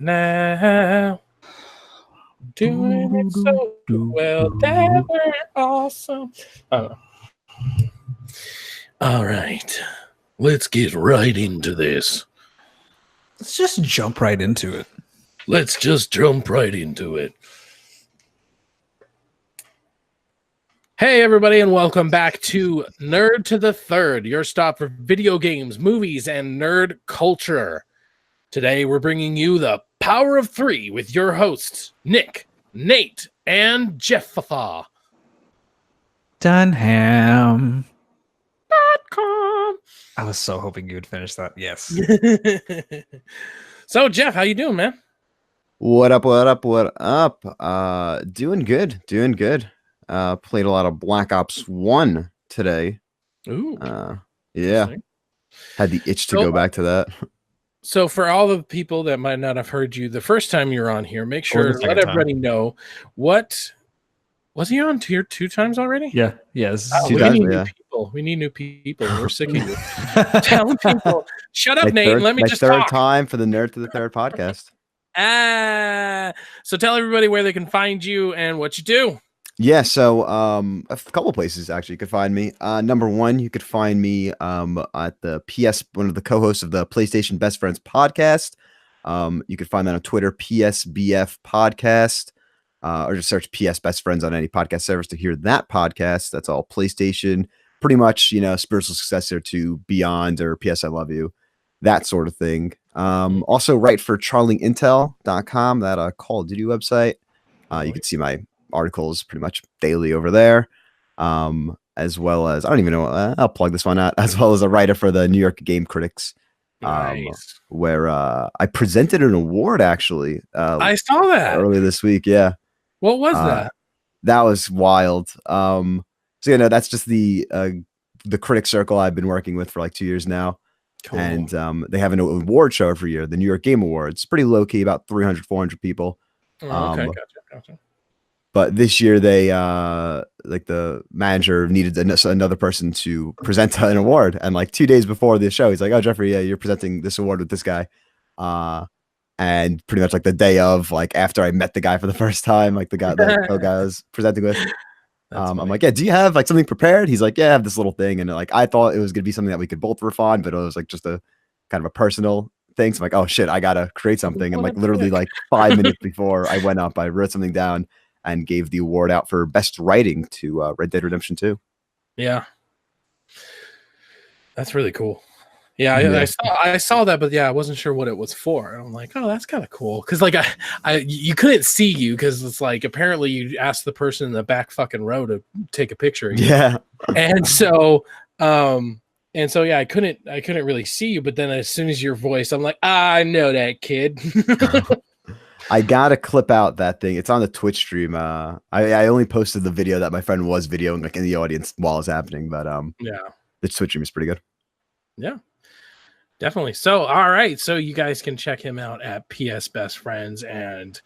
now. Doing it so well, that we're awesome. All right, let's get right into this. Let's just jump right into it. Let's just jump right into it. Hey, everybody, and welcome back to Nerd to the Third, your stop for video games, movies, and nerd culture. Today, we're bringing you the Power of Three with your hosts, Nick, Nate, and Geoffrey. Dunham.com. I was so hoping you would finish that. Yes. So, Jeff, how you doing, man? What up? Doing good. Played a lot of Black Ops 1 today. Ooh. Yeah. Had the itch to go back to that. So for all the people that might not have heard you the first time you're on here, make sure to let everybody know what was he on here 2 times already? Yeah. Yes. We need new people. We need new people. We're sick of you. Telling people, shut up, Nate. Let me just third talk. Time for the Nerd to the Third podcast. So tell everybody where they can find you and what you do. Yeah, so a couple places actually you could find me. Number one, you could find me at the one of the co-hosts of the PlayStation Best Friends podcast. You could find that on Twitter, PSBF Podcast, or just search PS Best Friends on any podcast service to hear that podcast. That's all PlayStation, pretty much, spiritual successor to Beyond or PS I Love You, that sort of thing. Also write for charlieintel.com, that Call of Duty website. You can see my articles pretty much daily over there, as well as I don't even know, I'll plug this one out, as well as a writer for the New York Game Critics, nice. Where I presented an award actually. I saw that earlier this week. Yeah. What was that? That was wild. So that's just the critic circle I've been working with for like 2 years now. Cool. And they have an award show every year, the New York Game Awards. Pretty low key, about 300, 400 people. Okay, gotcha. But this year they like the manager needed another person to present an award, and like 2 days before the show, he's like, "Oh, Geoffrey, yeah, you're presenting this award with this guy." And pretty much like the day of, like after I met the guy for the first time, like the guy I was presenting with, I'm like, "Yeah, do you have like something prepared?" He's like, "Yeah, I have this little thing," and like I thought it was gonna be something that we could both riff on, but it was like just a kind of a personal thing. So I'm like, "Oh shit, I gotta create something." And like literally like 5 minutes before I went up, I wrote something down and gave the award out for best writing to Red Dead Redemption 2. Yeah. That's really cool. Yeah, I saw that, but yeah, I wasn't sure what it was for. And I'm like, oh, that's kind of cool. Because like you couldn't see you because it's like apparently you asked the person in the back fucking row to take a picture of you. Yeah. And so yeah, I couldn't really see you, but then as soon as your voice, I'm like, I know that kid. I gotta clip out that thing. It's on the Twitch stream. I only posted the video that my friend was videoing like in the audience while it's happening, but yeah, the Twitch stream is pretty good. Yeah, definitely. So all right, so you guys can check him out at PS Best Friends, and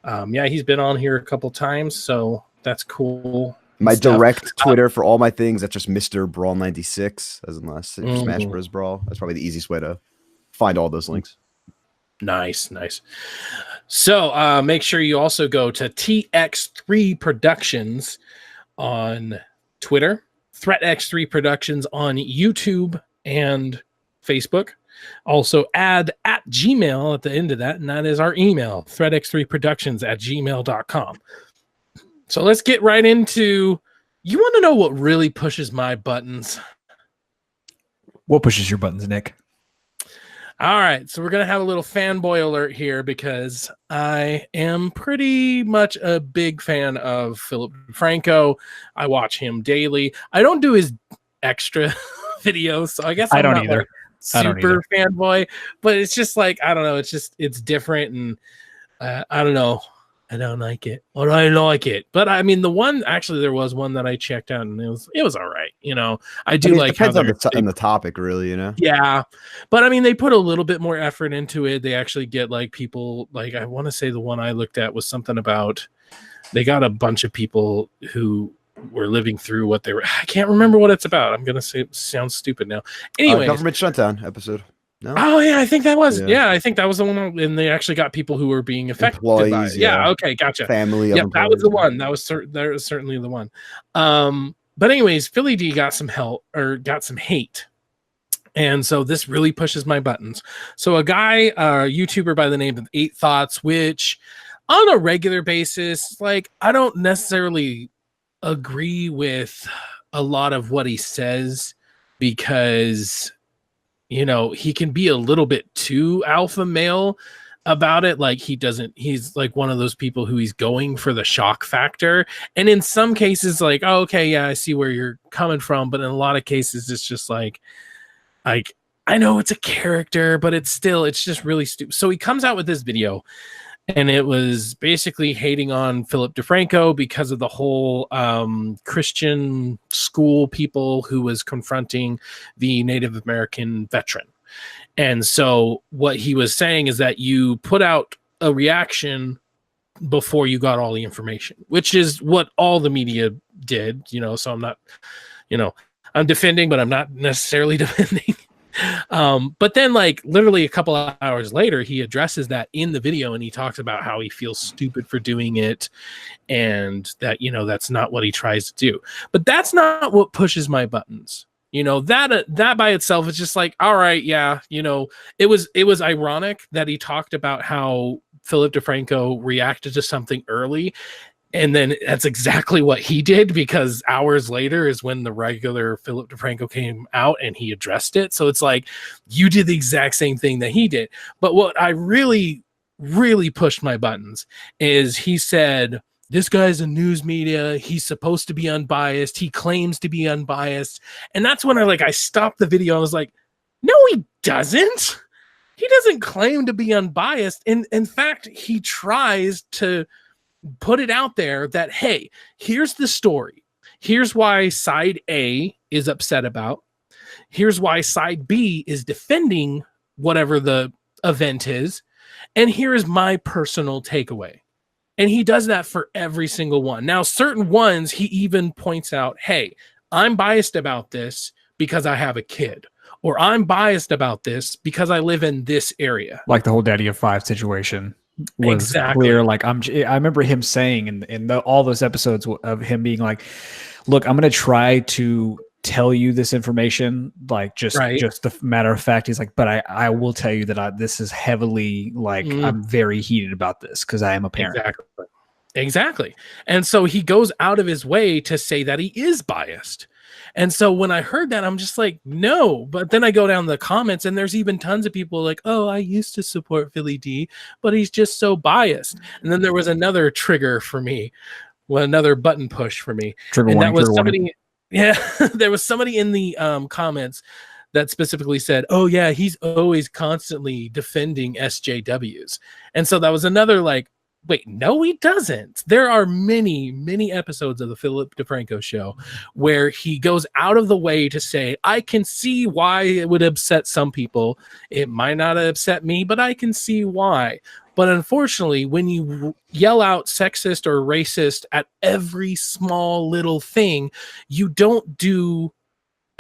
yeah, he's been on here a couple times, so that's cool. My direct Twitter for all my things, that's just Mr. Brawl 96, as in last Smash Bros. Brawl. That's probably the easiest way to find all those links. Nice. So make sure you also go to TX3 Productions on Twitter, ThreatX3 Productions on YouTube and Facebook. Also add @Gmail at the end of that, and that is our email, threatx3productions@gmail.com. So let's get right into, you want to know what really pushes my buttons? What pushes your buttons, Nick? All right, so we're going to have a little fanboy alert here because I am pretty much a big fan of Philip DeFranco. I watch him daily. I don't do his extra videos, so I guess I don't either. Like super fanboy, but it's just like, I don't know, it's different, and I don't know. I don't like it, or I like it. But I mean, there was one that I checked out, and it was all right. I do like how depends on the topic, really. Yeah, but I mean, they put a little bit more effort into it. They actually get like people, like I want to say the one I looked at was something about they got a bunch of people who were living through what they were. I can't remember what it's about. I'm gonna say it sounds stupid now. Anyway, government shutdown episode. No, Oh yeah, I think that was. Yeah. Yeah, I think that was the one. And they actually got people who were being affected by it. Employees, Yeah. yeah. Okay. Gotcha. family of Yep, that was employees. the one. That was certainly the one. But anyways, Philly D got some help or got some hate. And so this really pushes my buttons. So a guy, a YouTuber by the name of 8 Thoughts, which on a regular basis, like I don't necessarily agree with a lot of what he says because he can be a little bit too alpha male about it. Like he's like one of those people who he's going for the shock factor. And in some cases, like, oh, okay, yeah, I see where you're coming from. But in a lot of cases, it's just like I know it's a character, but it's just really stupid. So he comes out with this video and it was basically hating on Philip DeFranco because of the whole Christian school people who was confronting the Native American veteran. And so what he was saying is that you put out a reaction before you got all the information, which is what all the media did, so I'm not, I'm defending, but I'm not necessarily defending. But then like literally a couple of hours later, he addresses that in the video and he talks about how he feels stupid for doing it and that, that's not what he tries to do. But that's not what pushes my buttons. That by itself is just like, all right, yeah, it was ironic that he talked about how Philip DeFranco reacted to something early. And then that's exactly what he did, because hours later is when the regular Philip DeFranco came out and he addressed it. So it's like you did the exact same thing that he did. But what I really, really pushed my buttons is he said, this guy's a news media. He's supposed to be unbiased. He claims to be unbiased. And that's when I stopped the video. I was like, no, he doesn't. He doesn't claim to be unbiased. In fact, he tries to put it out there that, hey, here's the story. Here's why side A is upset about. Here's why side B is defending whatever the event is. And here is my personal takeaway. And he does that for every single one. Now, certain ones, he even points out, hey, I'm biased about this because I have a kid. Or I'm biased about this because I live in this area. Like the whole Daddy of Five situation was Exactly. clear. Like I remember him saying in all those episodes of him being like, look, I'm going to try to tell you this information, like just the matter of fact. He's like, but I will tell you that this is heavily like, I'm very heated about this because I am a parent. Exactly. And so he goes out of his way to say that he is biased. And so when I heard that, I'm just like, no. But then I go down the comments and there's even tons of people like, oh, I used to support Philly D, but he's just so biased. And then there was another trigger for me, another button push for me. And that was somebody, there was somebody in the comments that specifically said, oh yeah, he's always constantly defending SJWs. And so that was another like, wait, no, he doesn't. There are many, many episodes of the Philip DeFranco show where he goes out of the way to say, I can see why it would upset some people. It might not upset me, but I can see why. But unfortunately, when you yell out sexist or racist at every small little thing, you don't do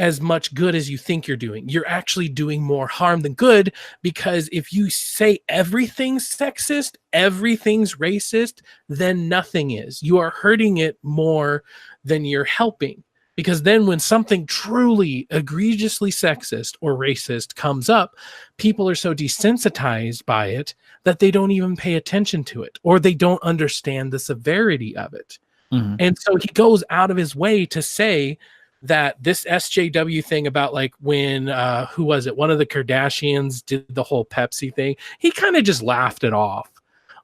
as much good as you think you're doing. You're actually doing more harm than good, because if you say everything's sexist, everything's racist, then nothing is. You are hurting it more than you're helping. Because then when something truly egregiously sexist or racist comes up, people are so desensitized by it that they don't even pay attention to it, or they don't understand the severity of it. Mm-hmm. And so he goes out of his way to say that this SJW thing about like when who was it, one of the Kardashians did the whole Pepsi thing, he kind of just laughed it off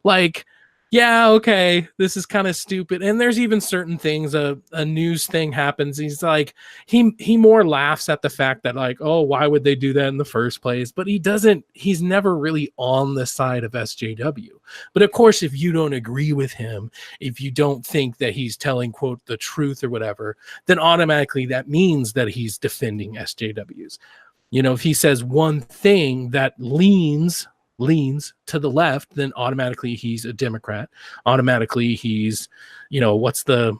like, yeah, okay, this is kind of stupid. And there's even certain things, a news thing happens, he's like, he more laughs at the fact that like, oh, why would they do that in the first place? But he's never really on the side of SJW. But of course, if you don't agree with him, if you don't think that he's telling, quote, the truth or whatever, then automatically that means that he's defending SJWs. If he says one thing that leans to the left, then automatically he's a Democrat. Automatically he's, what's the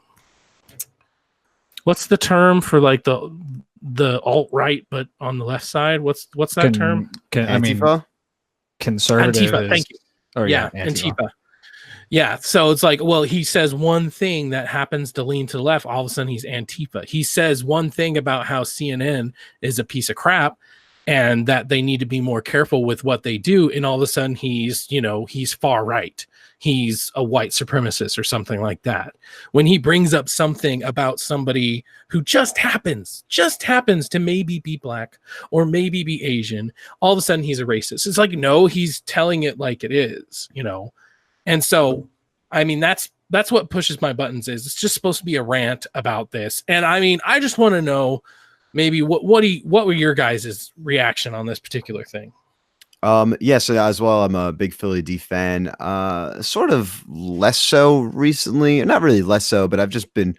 What's the term for like the alt-right, but on the left side? What's that term? Antifa? Conservative. Antifa, thank you. Yeah, Antifa. Yeah, so it's like, well, he says one thing that happens to lean to the left, all of a sudden he's Antifa. He says one thing about how CNN is a piece of crap and that they need to be more careful with what they do, and all of a sudden he's far right. He's a white supremacist or something like that. When he brings up something about somebody who just happens to maybe be black or maybe be Asian, all of a sudden he's a racist. It's like, no, he's telling it like it is, And so, I mean, that's what pushes my buttons. Is it's just supposed to be a rant about this. And I mean, I just want to know maybe what were your guys' reaction on this particular thing? Yes, as well. I'm a big Philly D fan. Sort of less so recently. Not really less so, but I've just been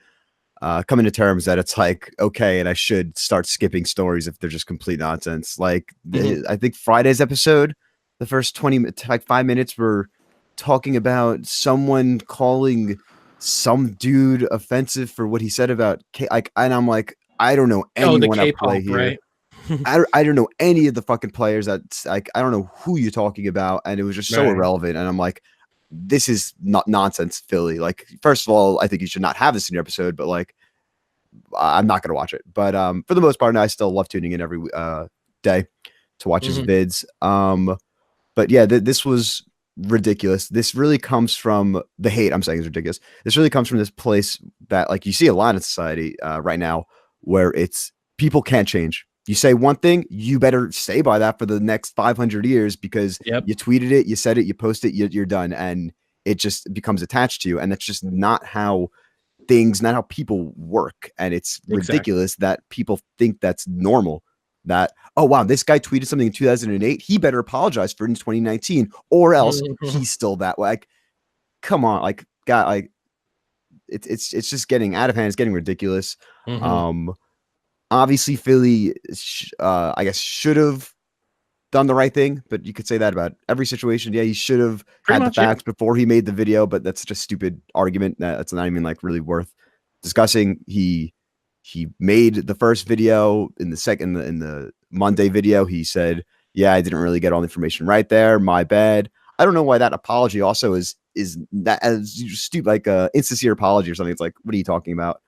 coming to terms that it's like, okay, and I should start skipping stories if they're just complete nonsense. Like I think Friday's episode, the first 5 minutes were talking about someone calling some dude offensive for what he said about and I'm like, I don't know anyone at play here. Right? I don't know any of the fucking players. That's like, I don't know who you're talking about, and it was just so irrelevant. And I'm like, this is not nonsense, Philly. Like, first of all, I think you should not have this in your episode, but like, I'm not gonna watch it. But for the most part, I still love tuning in every day to watch his vids. But yeah, this was ridiculous. This really comes from the hate. I'm saying is ridiculous. This really comes from this place that, like, you see a lot in society right now, where it's people can't change. You say one thing, you better stay by that for the next 500 years because you tweeted it, you said it, you posted it, you're done. And it just becomes attached to you. And that's just not how people work. And it's ridiculous that people think that's normal. That, oh, wow, this guy tweeted something in 2008. He better apologize for it in 2019 or else he's still that way. Like, come on, like, God, like, it's just getting out of hand. It's getting ridiculous. Obviously, Philly, I guess, should have done the right thing, but you could say that about every situation. Yeah, he should have had the facts before he made the video, but that's such a stupid argument that's not even like really worth discussing. He made the first video. In the Monday video, he said, "Yeah, I didn't really get all the information right there. My bad." I don't know why that apology also is that as stupid, like a insincere apology or something. It's like, what are you talking about?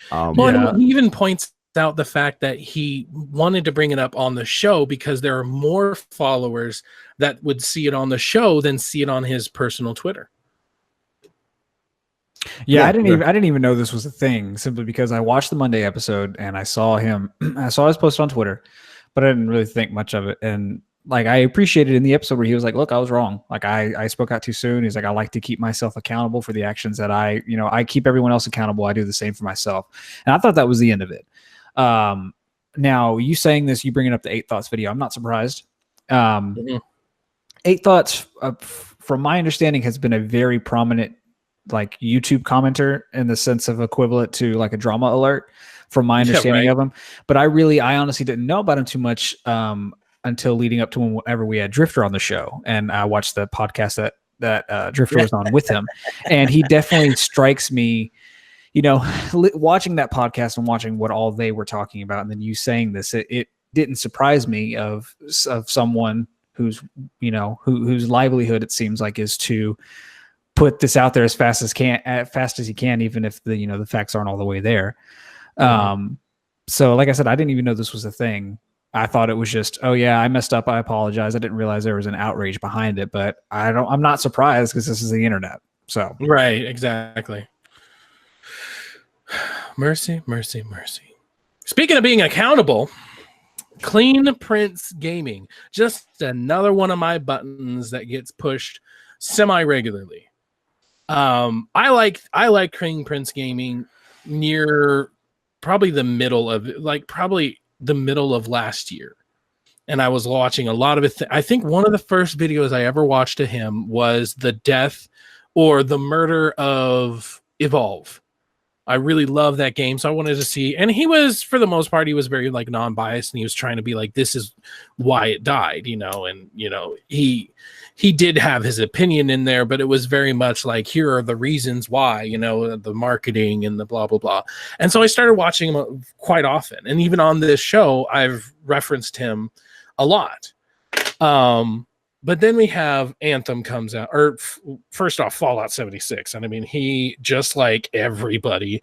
He even points out the fact that he wanted to bring it up on the show because there are more followers that would see it on the show than see it on his personal Twitter. Yeah, I didn't even know this was a thing, simply because I watched the Monday episode and I saw his post on Twitter, but I didn't really think much of it. And like, I appreciated in the episode where he was like, look, I was wrong. Like, I spoke out too soon. He's like, I like to keep myself accountable for the actions that I keep everyone else accountable. I do the same for myself. And I thought that was the end of it. Now, you saying this, you bringing up the 8 Thoughts video, I'm not surprised. 8 Thoughts, from my understanding, has been a very prominent like YouTube commenter in the sense of equivalent to like a Drama Alert, from my understanding of him. But I honestly didn't know about him too much until leading up to whenever we had Drifter on the show, and I watched the podcast that Drifter was on with him, and he definitely strikes me. Watching that podcast and watching what all they were talking about, and then you saying this, it didn't surprise me of someone whose livelihood, it seems like, is to put this out there as fast as he can, even if the facts aren't all the way there. So like I said, I didn't even know this was a thing. I thought it was just, oh yeah, I messed up, I apologize. I didn't realize there was an outrage behind it, but I'm not surprised because this is the internet. So right, exactly. Mercy, mercy, mercy. Speaking of being accountable, Clean Prince Gaming, just another one of my buttons that gets pushed semi-regularly. I like Clean Prince Gaming near probably the middle of last year, and I was watching a lot of it. I think one of the first videos I ever watched of him was the death or the murder of Evolve. I really love that game, so I wanted to see. And he was, for the most part, he was very like non-biased, and he was trying to be like, this is why it died, you know. And you know, he did have his opinion in there, but it was very much like, here are the reasons why, you know, the marketing and the blah blah blah. And so I started watching him quite often, and even on this show, I've referenced him a lot. But then we have Anthem comes out, or first off, Fallout 76. And I mean, he, just like everybody,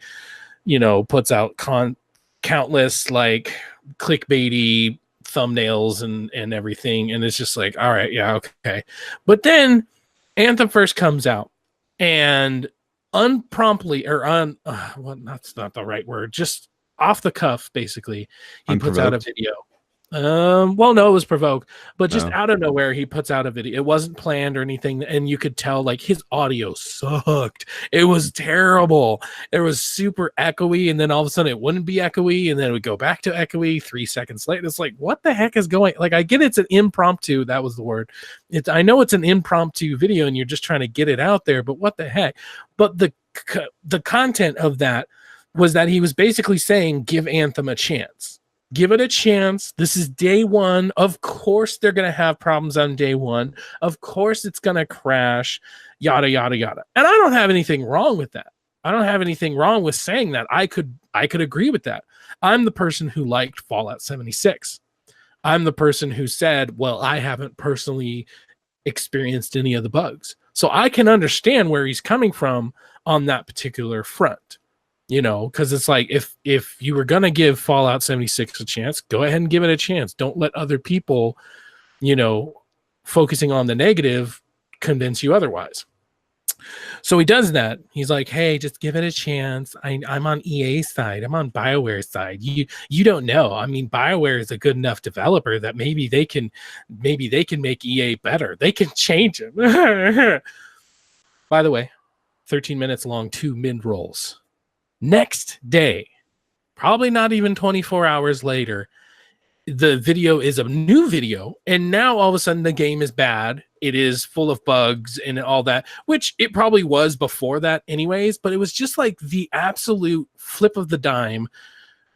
you know, puts out countless like clickbaity thumbnails and everything. And it's just like, all right, yeah, okay. But then Anthem first comes out, and unpromptly, or well, that's not the right word, just off the cuff, basically, he puts out a video. Well, no, it was provoked, but just out of nowhere, he puts out a video. It wasn't planned or anything, and you could tell like his audio sucked. It was terrible. It was super echoey, and then all of a sudden it wouldn't be echoey, and then it would go back to echoey 3 seconds later. It's like, what the heck is going? Like, I get it's an impromptu. That was the word. I know it's an impromptu video, and you're just trying to get it out there, but what the heck? But the content of that was that he was basically saying, give Anthem a chance. Give it a chance. This is day one. Of course, they're going to have problems on day one. Of course, it's going to crash, yada, yada, yada. And I don't have anything wrong with that. I don't have anything wrong with saying that. I could agree with that. I'm the person who liked Fallout 76. I'm the person who said, well, I haven't personally experienced any of the bugs. So I can understand where he's coming from on that particular front. You know, because it's like, if you were going to give Fallout 76 a chance, go ahead and give it a chance. Don't let other people, you know, focusing on the negative convince you otherwise. So he does that. He's like, hey, just give it a chance. I'm on EA's side. I'm on BioWare's side. You don't know. I mean, BioWare is a good enough developer that maybe they can make EA better. They can change it. By the way, 13 minutes long, 2 mid-rolls. Next day, probably not even 24 hours later, the video is a new video, and now all of a sudden the game is bad. It is full of bugs and all that, which it probably was before that anyways, but it was just like the absolute flip of the dime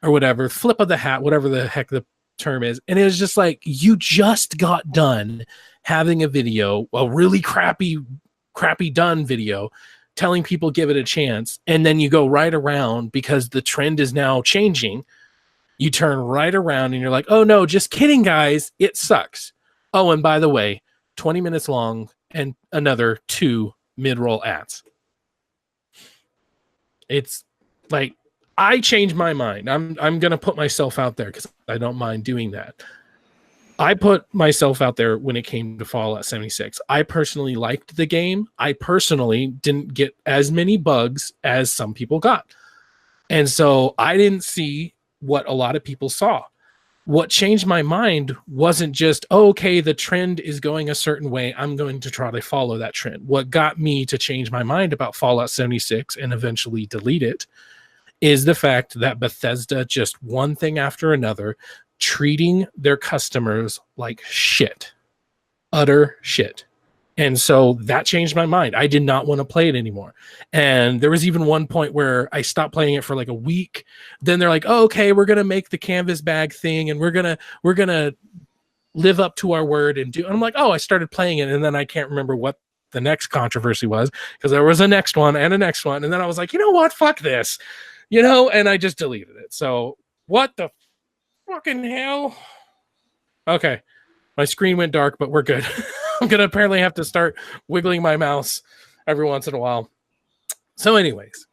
or whatever, flip of the hat, whatever the heck the term is. And it was just like, you just got done having a video, a really crappy done video, telling people give it a chance, and then you go right around because the trend is now changing. You turn right around and you're like, oh no, just kidding, guys, it sucks. Oh, and by the way, 20 minutes long and another 2 mid-roll ads. It's like, I changed my mind. I'm gonna put myself out there because I don't mind doing that. I put myself out there when it came to Fallout 76. I personally liked the game. I personally didn't get as many bugs as some people got. And so I didn't see what a lot of people saw. What changed my mind wasn't just, oh, okay, the trend is going a certain way, I'm going to try to follow that trend. What got me to change my mind about Fallout 76 and eventually delete it is the fact that Bethesda, just one thing after another, treating their customers like shit, utter shit. And so that changed my mind. I did not want to play it anymore. And there was even one point where I stopped playing it for like a week. Then they're like, oh, okay, we're going to make the canvas bag thing, and we're going to live up to our word and do. And I'm like, oh, I started playing it, and then I can't remember what the next controversy was, because there was a next one and a next one. And then I was like, you know what? Fuck this. You know, and I just deleted it. So what the fucking hell? Okay. My screen went dark, but we're good. I'm going to apparently have to start wiggling my mouse every once in a while. So anyways,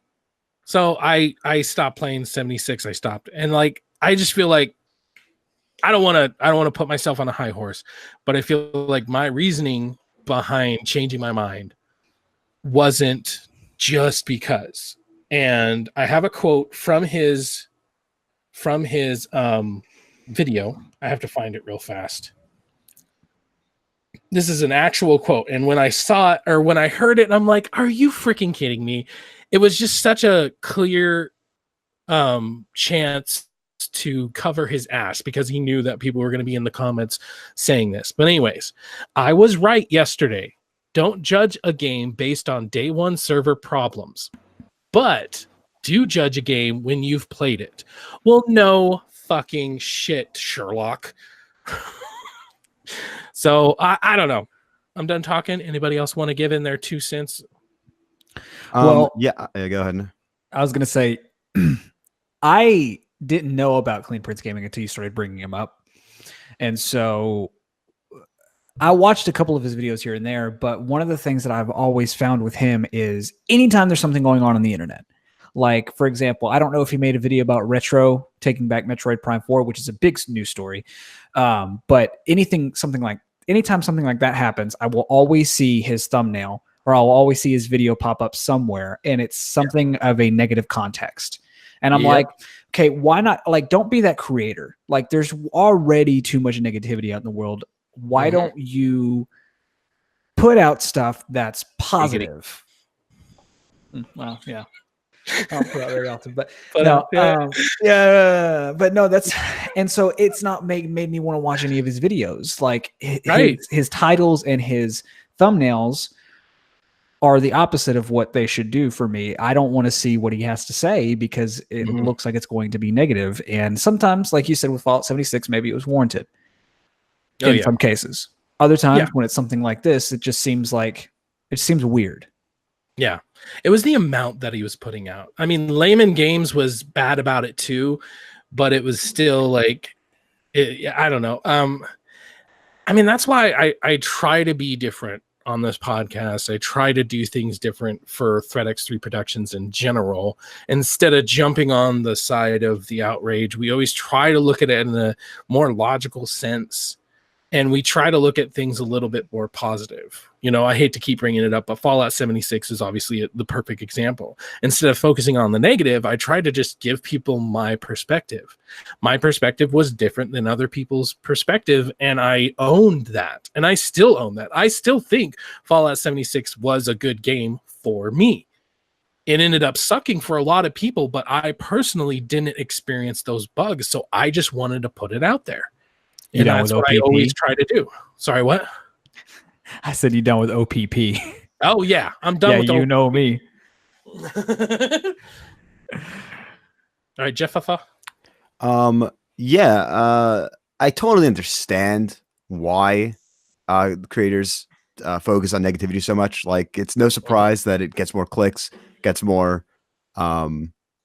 so I stopped playing 76. I stopped. And like, I just feel like I don't want to put myself on a high horse, but I feel like my reasoning behind changing my mind wasn't just because. And I have a quote from his video. I have to find it real fast. This is an actual quote. And when I saw it, or when I heard it, I'm like, are you freaking kidding me? It was just such a clear chance to cover his ass, because he knew that people were going to be in the comments saying this. But anyways, I was right yesterday. Don't judge a game based on day one server problems. But do judge a game when you've played it. Well, no fucking shit, Sherlock. So I don't know. I'm done talking. Anybody else want to give in their 2 cents? Well, yeah, go ahead. I was going to say, I didn't know about Clean Prince Gaming until you started bringing him up. And so I watched a couple of his videos here and there, but one of the things that I've always found with him is anytime there's something going on the internet, like, for example, I don't know if he made a video about Retro taking back Metroid Prime 4, which is a big news story. But anytime something like that happens, I will always see his thumbnail, or I'll always see his video pop up somewhere, and it's something of a negative context. And I'm like, okay, why not? Like, don't be that creator. Like, there's already too much negativity out in the world. Why don't you put out stuff that's positive? Well, yeah. I don't put out very often, but no, but no, that's, and so it's not made me want to watch any of his videos. Like his titles and his thumbnails are the opposite of what they should do for me. I don't want to see what he has to say because it looks like it's going to be negative. And sometimes, like you said, with Fallout 76, maybe it was warranted in some cases. Other times when it's something like this, it seems weird. Yeah. It was the amount that he was putting out. I mean, Layman Games was bad about it too, but it was still like, I don't know. I mean, that's why I try to be different on this podcast. I try to do things different for ThreatX3 Productions in general. Instead of jumping on the side of the outrage, we always try to look at it in a more logical sense. And we try to look at things a little bit more positive. You know, I hate to keep bringing it up, but Fallout 76 is obviously the perfect example. Instead of focusing on the negative, I tried to just give people my perspective. My perspective was different than other people's perspective, and I owned that. And I still own that. I still think Fallout 76 was a good game for me. It ended up sucking for a lot of people, but I personally didn't experience those bugs, so I just wanted to put it out there. And that's what I always try to do. Sorry, what? I said you done with OPP. Oh, yeah. I'm done with OPP. You know me. All right, Geoffrey. I totally understand why creators focus on negativity so much. Like, it's no surprise that it gets more clicks, gets more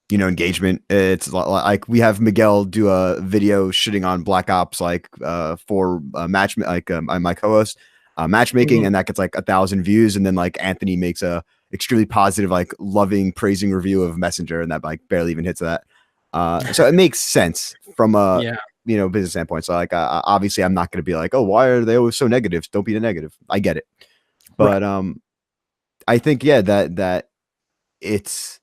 engagement. It's like we have Miguel do a video shitting on Black Ops, like for match, like my co-host matchmaking, and that gets like 1,000 views, and then like Anthony makes a extremely positive, like loving, praising review of Messenger, and that like barely even hits that. So it makes sense from a business standpoint. So like obviously I'm not going to be like, oh, why are they always so negative? Don't be negative. I get it, but I think that it's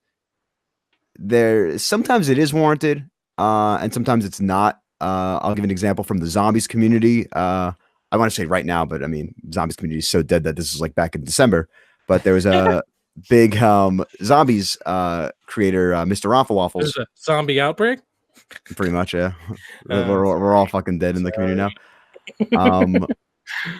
there. Sometimes it is warranted, and sometimes it's not. I'll give an example from the zombies community. I want to say right now, but I mean, zombies community is so dead that this is like back in December. But there was a big zombies creator, Mr. Raffle Waffles. There's a zombie outbreak. Pretty much, yeah. We're all fucking dead in the community now.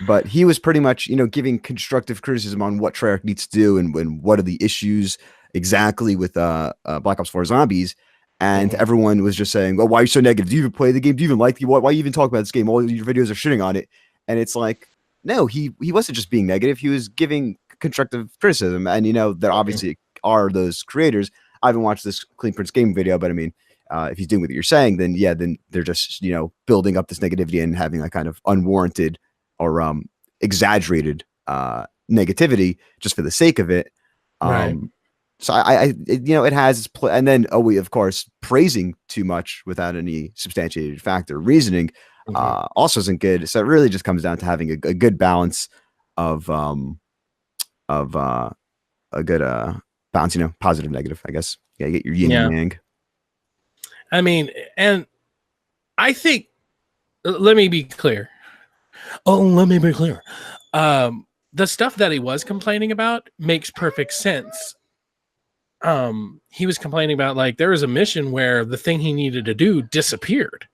But he was pretty much, giving constructive criticism on what Treyarch needs to do and what are the issues exactly with Black Ops 4 Zombies. And everyone was just saying, well, why are you so negative? Do you even play the game? Do you even like the why you even talk about this game? All your videos are shitting on it. And it's like, no, he wasn't just being negative. He was giving constructive criticism. And, there obviously are those creators. I haven't watched this Clean Prince game video, but I mean, if he's doing what you're saying, then they're just, building up this negativity and having a kind of unwarranted or exaggerated negativity just for the sake of it. Right. So it has, and then we of course praising too much without any substantiated fact or reasoning also isn't good. So it really just comes down to having a good balance of a good balance, positive, negative, I guess. Yeah, get your yin and yang. I mean, and I think, let me be clear. The stuff that he was complaining about makes perfect sense. He was complaining about, like, there was a mission where the thing he needed to do disappeared.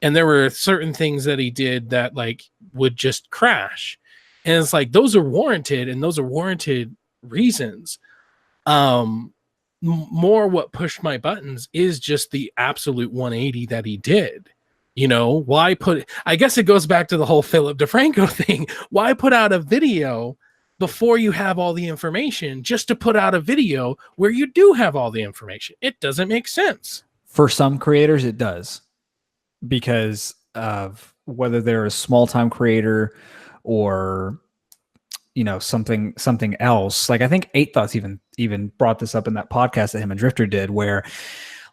And there were certain things that he did that, like, would just crash. And it's like, those are warranted, and those are warranted reasons. more what pushed my buttons is just the absolute 180 that he did. You know, why put, I guess it goes back to the whole Philip DeFranco thing. Why put out a video before you have all the information just to put out a video where you do have all the information? It doesn't make sense. For some creators, it does, because of whether they're a small time creator or, you know, something else. Like I think 8 Thoughts even brought this up in that podcast that him and Drifter did, where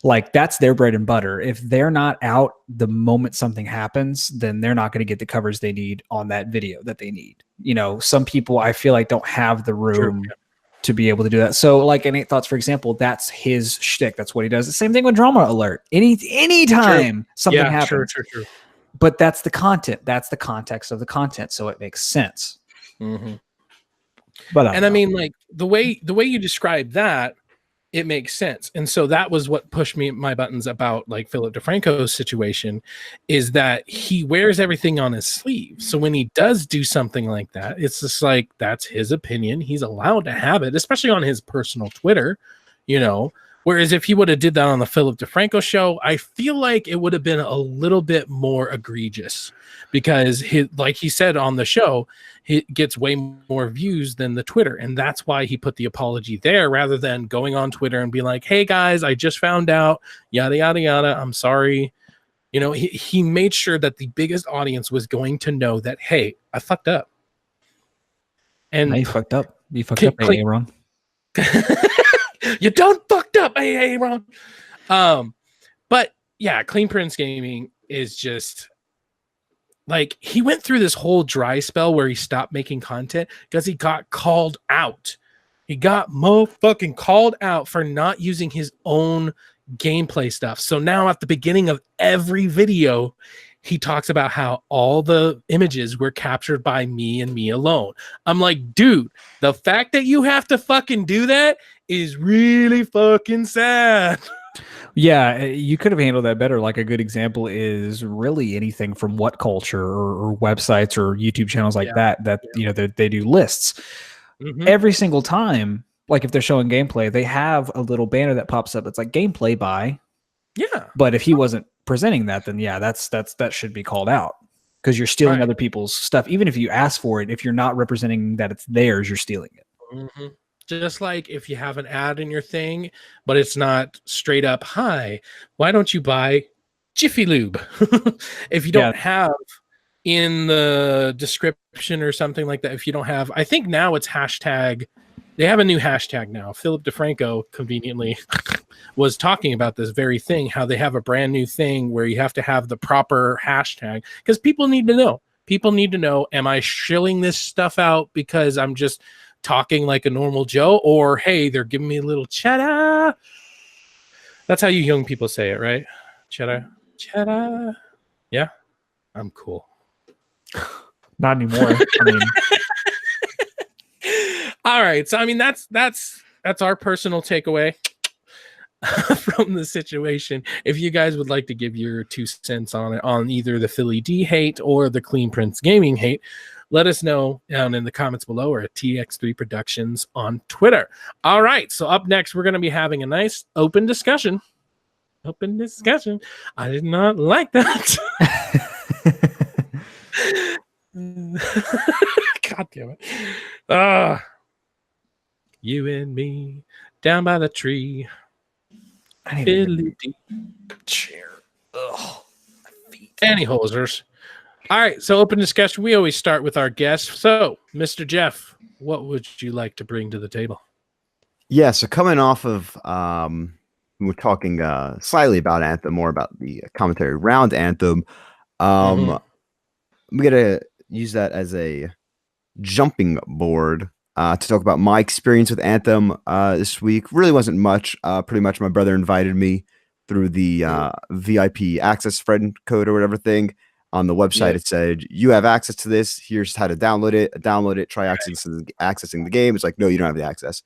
like that's their bread and butter. If they're not out the moment something happens, then they're not going to get the coverage they need on that video that they need. You know, some people I feel like don't have the room to be able to do that. So like in 8 Thoughts, for example, that's his shtick. That's what he does. The same thing with Drama Alert. Anytime something happens. True. But that's the content. That's the context of the content. So it makes sense. Mm-hmm. But I mean, like the way you describe that, it makes sense. And so that was what pushed my buttons about like Philip DeFranco's situation, is that he wears everything on his sleeve. So when he does do something like that, it's just like, that's his opinion. He's allowed to have it, especially on his personal Twitter, you know. Whereas if he would have did that on the Philip DeFranco show, I feel like it would have been a little bit more egregious, because like he said on the show, he gets way more views than the Twitter. And that's why he put the apology there rather than going on Twitter and be like, hey guys, I just found out, yada, yada, yada. I'm sorry. You know, he made sure that the biggest audience was going to know that, hey, I fucked up. And you fucked up. You fucked up, AA Ron. You don't fucked up, AA Ron. But yeah, Clean Prince Gaming is just like, he went through this whole dry spell where he stopped making content because he got called out. He got motherfucking called out for not using his own gameplay stuff. So now at the beginning of every video, he talks about how all the images were captured by me and me alone. I'm like, dude, the fact that you have to fucking do that is really fucking sad. Yeah, you could have handled that better. Like a good example is really anything from What Culture or websites or YouTube channels like that you know, they do lists. Mm-hmm. Every single time. Like if they're showing gameplay, they have a little banner that pops up. It's like gameplay by. Yeah. But if he wasn't presenting that, then that should be called out, because you're stealing other people's stuff. Even if you ask for it, if you're not representing that it's theirs, you're stealing it. Mm-hmm. Just like if you have an ad in your thing, but it's not straight up, hi, why don't you buy Jiffy Lube? If you don't have in the description or something like that, if you don't have, I think now it's hashtag, they have a new hashtag now. Philip DeFranco conveniently was talking about this very thing, how they have a brand new thing where you have to have the proper hashtag, because people need to know. People need to know, am I shilling this stuff out because I'm just talking like a normal Joe, or hey, they're giving me a little cheddar? That's how you young people say it, right? Cheddar. Yeah, I'm cool. Not anymore. I mean, all right, so I mean that's our personal takeaway from the situation. If you guys would like to give your 2 cents on it, on either the Philly D hate or the Clean Prince Gaming hate, let us know down in the comments below, or at TX3 Productions on Twitter. All right, so up next, we're going to be having a nice open discussion. Open discussion. I did not like that. God damn it. You and me down by the tree. I need a chair. Ugh. Any hosers. All right, so open discussion. We always start with our guests. So, Mr. Jeff, what would you like to bring to the table? Yeah, so coming off of, we're talking slightly about Anthem, more about the commentary around Anthem. I'm going to use that as a jumping board to talk about my experience with Anthem this week. Really wasn't much. Pretty much my brother invited me through the VIP access friend code or whatever thing. On the website, it said, you have access to this. Here's how to download it. Try accessing the game. It's like, no, you don't have the access.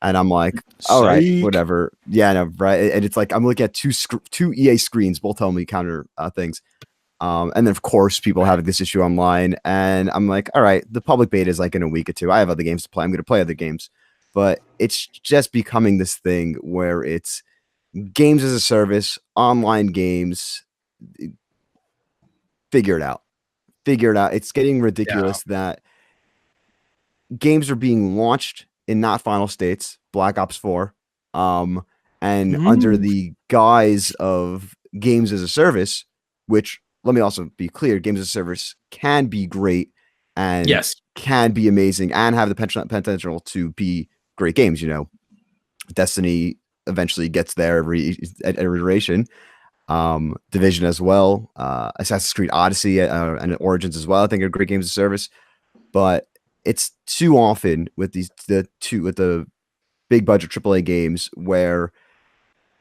And I'm like, all right, whatever. Yeah, no, right. And it's like, I'm looking at two EA screens, both telling me counter things. And then, of course, people having this issue online. And I'm like, all right, the public beta is like in a week or two. I have other games to play. I'm going to play other games. but it's just becoming this thing where it's games as a service, online games. Figure it out. It's getting ridiculous that games are being launched in not final states, Black Ops 4, and under the guise of games as a service, which, let me also be clear, games as a service can be great and can be amazing and have the potential to be great games. You know, Destiny eventually gets there every iteration. Division as well, Assassin's Creed Odyssey and Origins as well, I think are great games of service. But it's too often with the big budget AAA games where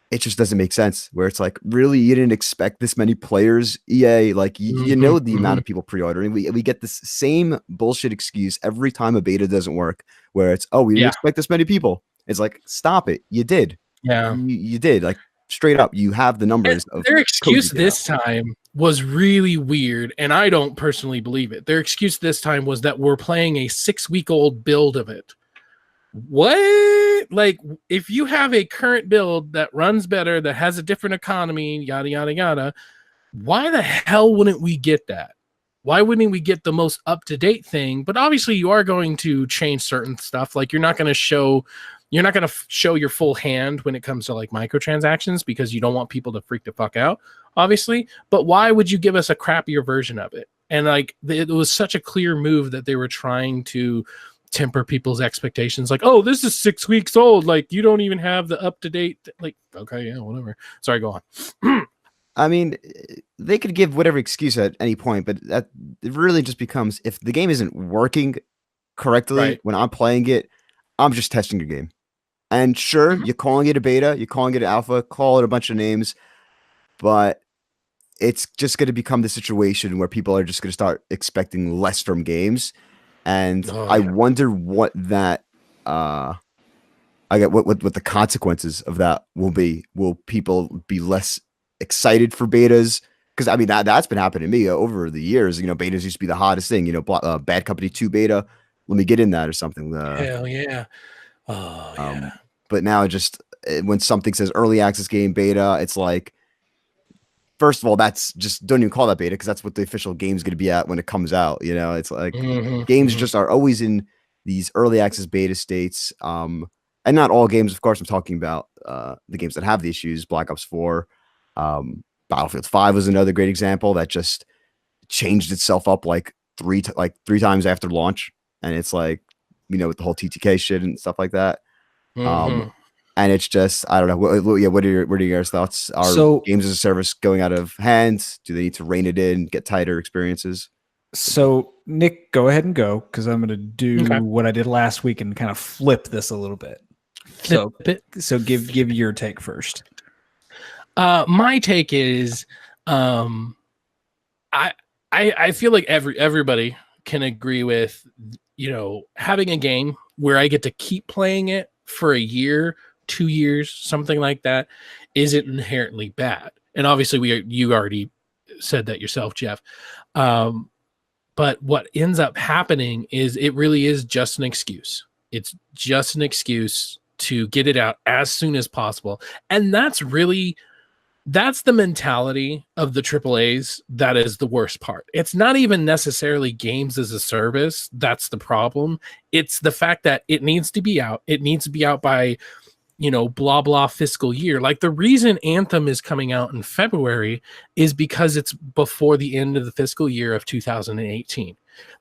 it just doesn't make sense. Where it's like, really, you didn't expect this many players, EA? Like, you know the amount of people pre-ordering. We get this same bullshit excuse every time a beta doesn't work, where it's, oh, we didn't expect this many people. It's like, stop it. You did. Yeah, you did. Like, straight up, you have the numbers. Their excuse this time was really weird, and I don't personally believe it. Their excuse this time was that we're playing a 6-week-old build of it. What? Like, if you have a current build that runs better, that has a different economy, yada, yada, yada, why the hell wouldn't we get that? Why wouldn't we get the most up-to-date thing? But obviously, you are going to change certain stuff. Like, you're not going to show your full hand when it comes to like microtransactions, because you don't want people to freak the fuck out, obviously. But why would you give us a crappier version of it? And like, it was such a clear move that they were trying to temper people's expectations. Like, oh, this is 6 weeks old. Like, you don't even have the up-to-date. Like, okay, yeah, whatever. Sorry, go on. I mean, they could give whatever excuse at any point, but that it really just becomes, if the game isn't working correctly when I'm playing it, I'm just testing your game. And sure, you're calling it a beta, you're calling it an alpha, call it a bunch of names, but it's just going to become the situation where people are just going to start expecting less from games. And I wonder what that, what the consequences of that will be. Will people be less excited for betas? Because I mean, that's been happening to me over the years. You know, betas used to be the hottest thing. You know, Bad Company 2 beta. Let me get in that or something. Hell yeah. Oh yeah. But now just when something says early access game beta, it's like, first of all, that's just, don't even call that beta, because that's what the official game's going to be at when it comes out. You know, it's like games just are always in these early access beta states. And not all games, of course. I'm talking about the games that have the issues. Black Ops 4, Battlefield 5 was another great example that just changed itself up like three times after launch. And it's like, you know, with the whole TTK shit and stuff like that. And it's just, I don't know. What are your guys' thoughts? Are games as a service going out of hand? Do they need to rein it in, get tighter experiences? So Nick, go ahead and go, because I'm going to do what I did last week and kind of flip this a little bit. So give your take first. My take is, I feel like everybody can agree with, you know, having a game where I get to keep playing it for a year, 2 years, something like that, isn't inherently bad. And obviously you already said that yourself, Jeff. But what ends up happening is it really is just an excuse. It's just an excuse to get it out as soon as possible. And that's the mentality of the AAAs that is the worst part. It's not even necessarily games as a service that's the problem. It's the fact that it needs to be out. It needs to be out by, you know, blah, blah fiscal year. Like, the reason Anthem is coming out in February is because it's before the end of the fiscal year of 2018.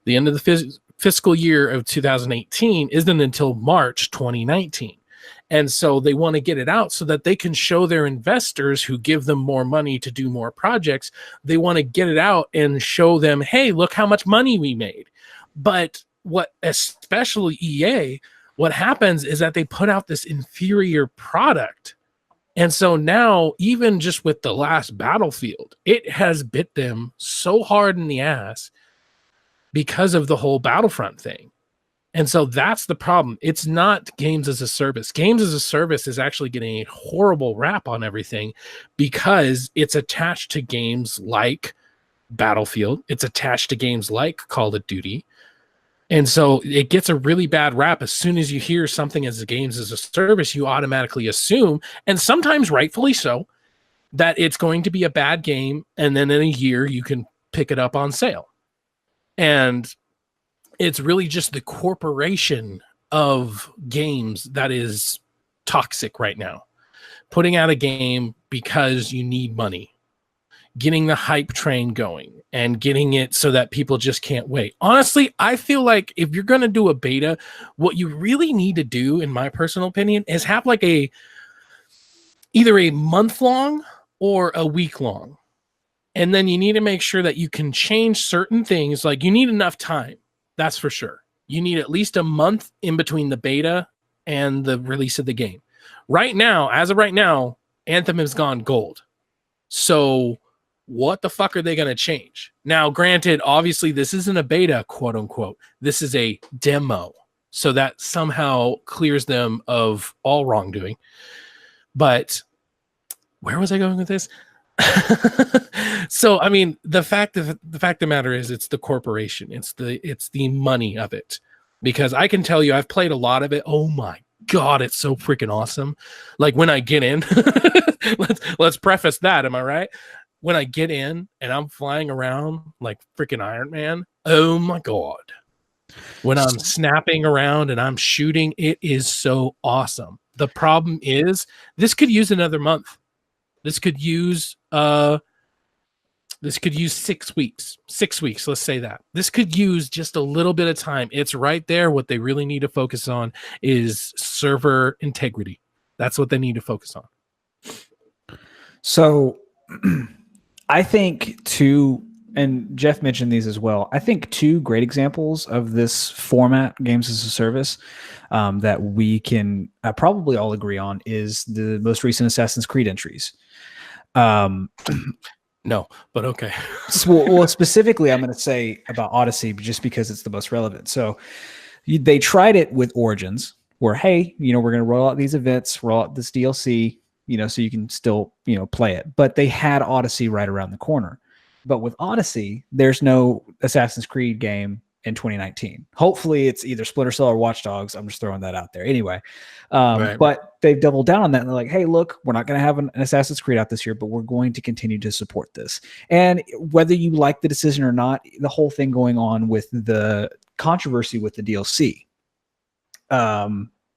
The end of the fiscal year of 2018 isn't until March 2019. And so they want to get it out so that they can show their investors who give them more money to do more projects. They want to get it out and show them, hey, look how much money we made. But especially EA, what happens is that they put out this inferior product. And so now, even just with the last Battlefield, it has bit them so hard in the ass because of the whole Battlefront thing. And so that's the problem. It's not games as a service. Games as a service is actually getting a horrible rap on everything because it's attached to games like Battlefield. It's attached to games like Call of Duty. And so it gets a really bad rap. As soon as you hear something as a games as a service, you automatically assume, and sometimes rightfully so, that it's going to be a bad game. And then in a year, you can pick it up on sale. And it's really just the corporation of games that is toxic right now. Putting out a game because you need money, getting the hype train going, and getting it so that people just can't wait. Honestly, I feel like if you're going to do a beta, what you really need to do, in my personal opinion, is have like either a month long or a week long. And then you need to make sure that you can change certain things. Like, you need enough time. That's for sure. You need at least a month in between the beta and the release of the game. Right now, as of right now, Anthem has gone gold. So what the fuck are they going to change? Now, granted, obviously this isn't a beta, quote unquote. This is a demo. So that somehow clears them of all wrongdoing. But where was I going with this? So, I mean, the fact of the matter is, it's the corporation. It's the money of it. Because I can tell you, I've played a lot of it. Oh my God, it's so freaking awesome. Like, when I get in, let's preface that. Am I right? When I get in and I'm flying around like freaking Iron Man, oh my God. When I'm snapping around and I'm shooting, it is so awesome. The problem is, this could use another month. This could use 6 weeks. 6 weeks, let's say that. This could use just a little bit of time. It's right there. What they really need to focus on is server integrity. That's what they need to focus on. So I think and Jeff mentioned these as well, I think two great examples of this format, games as a service, that we can probably all agree on is the most recent Assassin's Creed entries. No, but okay. Well, specifically, I'm going to say about Odyssey just because it's the most relevant. So they tried it with Origins, where, hey, we're going to roll out these events, roll out this DLC, so you can still, play it. But they had Odyssey right around the corner. But with Odyssey, there's no Assassin's Creed game in 2019. Hopefully it's either Splinter Cell or Watch Dogs. I'm just throwing that out there. Anyway, Right. But they've doubled down on that. And they're like, hey, look, we're not going to have an Assassin's Creed out this year, but we're going to continue to support this. And whether you like the decision or not, the whole thing going on with the controversy with the DLC,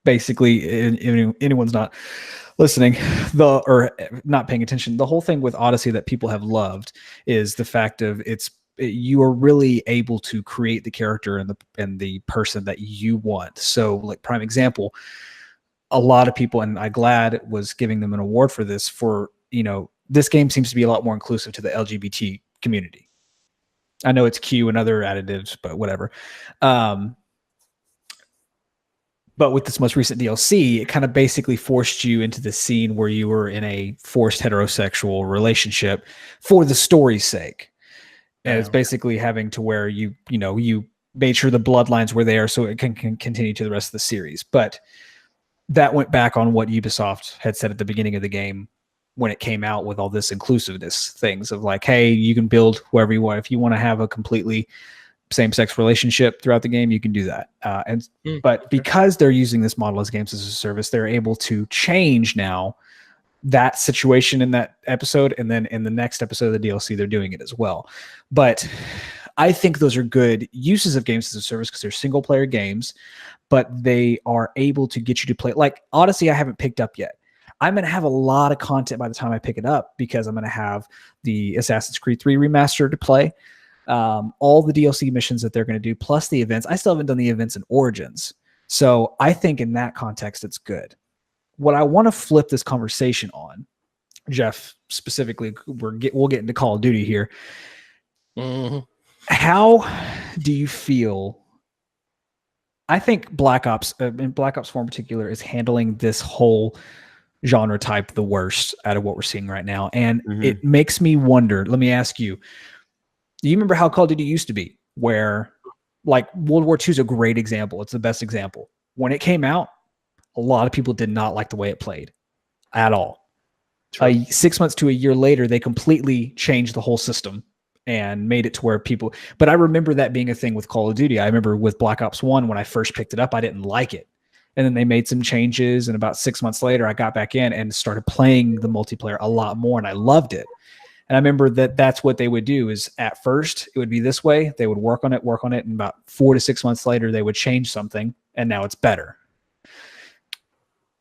basically, anyone's not listening or not paying attention, the whole thing with Odyssey that people have loved is the fact of you are really able to create the character and the person that you want. So, like, prime example, a lot of people, and iGlad was giving them an award for this, for, this game seems to be a lot more inclusive to the LGBT community. I know it's Q and other additives, but whatever. But with this most recent DLC, it kind of basically forced you into the scene where you were in a forced heterosexual relationship for the story's sake. And it's basically having to where you made sure the bloodlines were there so it can continue to the rest of the series. But that went back on what Ubisoft had said at the beginning of the game when it came out with all this inclusiveness things of like, hey, you can build whoever you want. If you want to have a completely same-sex relationship throughout the game, you can do that. But because they're using this model as games as a service, they're able to change now that situation in that episode, and then in the next episode of the DLC, they're doing it as well. But I think those are good uses of games as a service because they're single-player games, but they are able to get you to play. Like Odyssey, I haven't picked up yet. I'm going to have a lot of content by the time I pick it up because I'm going to have the Assassin's Creed 3 remaster to play. All the DLC missions that they're going to do, plus the events. I still haven't done the events in Origins. So I think in that context, it's good. What I want to flip this conversation on, Jeff, specifically, we'll get into Call of Duty here. Mm-hmm. How do you feel? I think Black Ops, and Black Ops 4 in particular, is handling this whole genre type the worst out of what we're seeing right now. And it makes me wonder, let me ask you, do you remember how Call of Duty used to be? Where, like, World War II is a great example. It's the best example. When it came out, a lot of people did not like the way it played at all. 6 months to a year later, they completely changed the whole system and made it to where people, but I remember that being a thing with Call of Duty. I remember with Black Ops 1, when I first picked it up, I didn't like it. And then they made some changes. And about 6 months later, I got back in and started playing the multiplayer a lot more. And I loved it. And I remember that's what they would do is at first it would be this way. They would work on it. And about 4 to 6 months later, they would change something. And now it's better.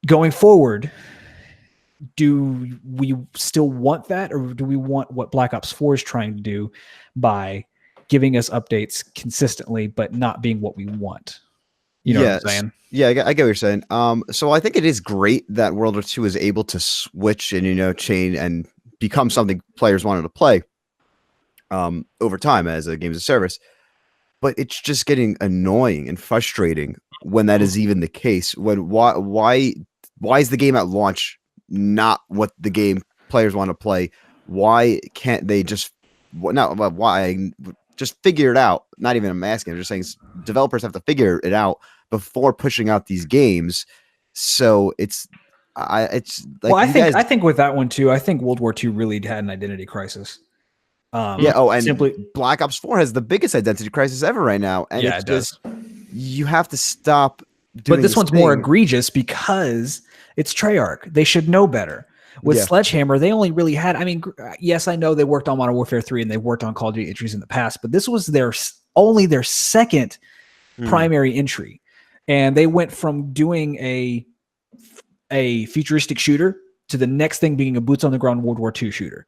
Going forward, do we still want that, or do we want what Black Ops 4 is trying to do by giving us updates consistently, but not being what we want? You know what I'm saying? Yeah, I get what you're saying. So I think it is great that World War II is able to switch and, change and become something players wanted to play over time as a game as a service. But it's just getting annoying and frustrating when that is even the case. Why is the game at launch not what the game players want to play? Why can't they just figure it out? Not even I'm asking. I'm just saying developers have to figure it out before pushing out these games. So it's like, well, I think with that one too, I think World War II really had an identity crisis. And simply Black Ops 4 has the biggest identity crisis ever right now. And it's just, you have to stop doing But this one's more egregious because it's Treyarch. They should know better. With Sledgehammer, they only really had, yes, I know they worked on Modern Warfare 3 and they worked on Call of Duty entries in the past, but this was only their second primary entry. And they went from doing a futuristic shooter to the next thing being a boots on the ground World War II shooter.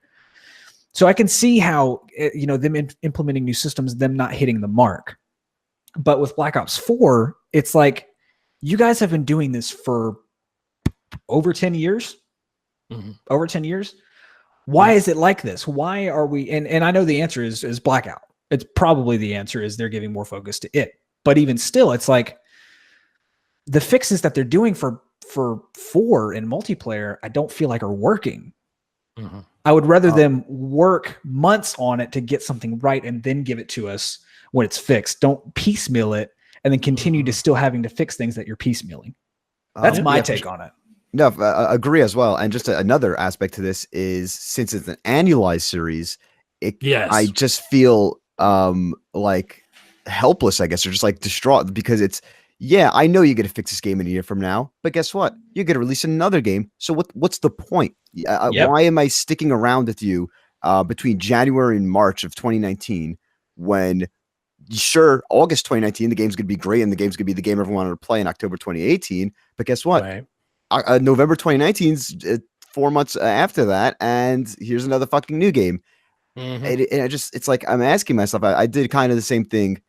So I can see how, them implementing new systems, them not hitting the mark. But with Black Ops 4, it's like, you guys have been doing this for over 10 years. Over 10 years. Why is it like this? Why are we, and I know the answer is Blackout. It's probably the answer is they're giving more focus to it. But even still, it's like the fixes that they're doing for 4 in multiplayer, I don't feel like are working. I would rather them work months on it to get something right and then give it to us when it's fixed. Don't piecemeal it and then continue to still having to fix things that you're piecemealing. That's my take on it. No, agree as well. And just another aspect to this is, since it's an annualized series, I just feel like helpless, I guess, or just like distraught, because it's, I know you're going to fix this game in a year from now, but guess what? You're going to release another game. So what's the point? Why am I sticking around with you between January and March of 2019 when, sure, August 2019, the game's going to be great and the game's going to be the game everyone wanted to play in October 2018. But guess what? Right. November 2019's 4 months after that, and here's another fucking new game. And it's like, I'm asking myself, I did kind of the same thing.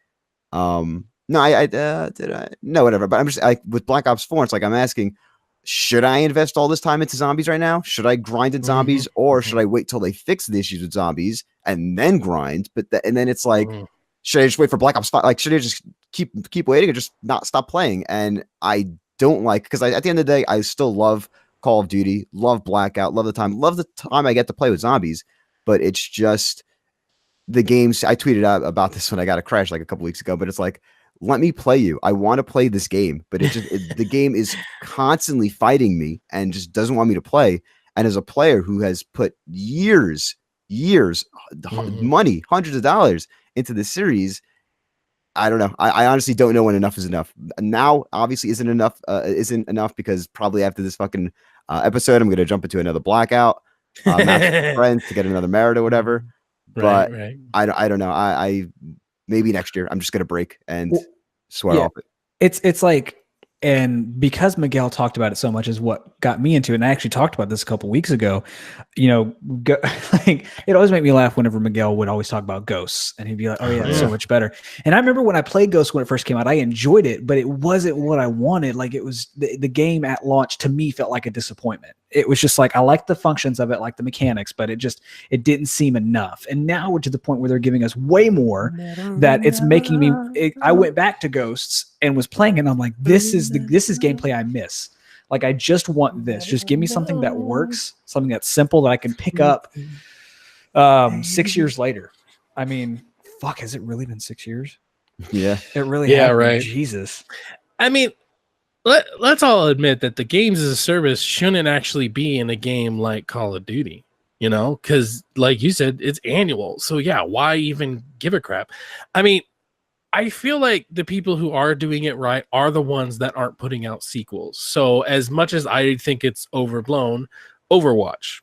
No, I did I? No, whatever. But I'm just with Black Ops 4, it's like, I'm asking, should I invest all this time into zombies right now? Should I grind in zombies, or should I wait till they fix the issues with zombies and then grind? And then it's like, should I just wait for Black Ops 5? Like, should I just keep waiting or just not stop playing? And I don't like, because at the end of the day, I still love Call of Duty, love Blackout, love the time I get to play with zombies. But it's just the games. I tweeted out about this when I got a crash like a couple weeks ago, but it's like, let me play you. I want to play this game, but the game is constantly fighting me and just doesn't want me to play. And as a player who has put years, money, hundreds of dollars into this series, I don't know. I honestly don't know when enough is enough. Now, obviously, isn't enough because probably after this fucking episode, I'm going to jump into another Blackout match with friends to get another merit or whatever. But I don't know. I maybe next year I'm just going to break and swear off it. It's like, and because Miguel talked about it so much is what got me into it. And I actually talked about this a couple weeks ago. Like, it always made me laugh whenever Miguel would always talk about Ghosts, and he'd be like, "Oh yeah, it's so much better." And I remember when I played Ghosts when it first came out, I enjoyed it, but it wasn't what I wanted. Like, it was the game at launch to me felt like a disappointment. It was just like, I liked the functions of it, like the mechanics, but it didn't seem enough. And now we're to the point where they're giving us way more that it's making me. I went back to Ghosts and was playing, and I'm like, this is gameplay I miss. Like, I just want this. Just give me something that works, something that's simple that I can pick up 6 years later. I mean, fuck, has it really been 6 years? Yeah. It really has. Right. Jesus. I mean, let's all admit that the games as a service shouldn't actually be in a game like Call of Duty. you know, because like you said, it's annual. So yeah, why even give a crap? I mean, I feel like the people who are doing it right are the ones that aren't putting out sequels. So as much as I think it's overblown, Overwatch,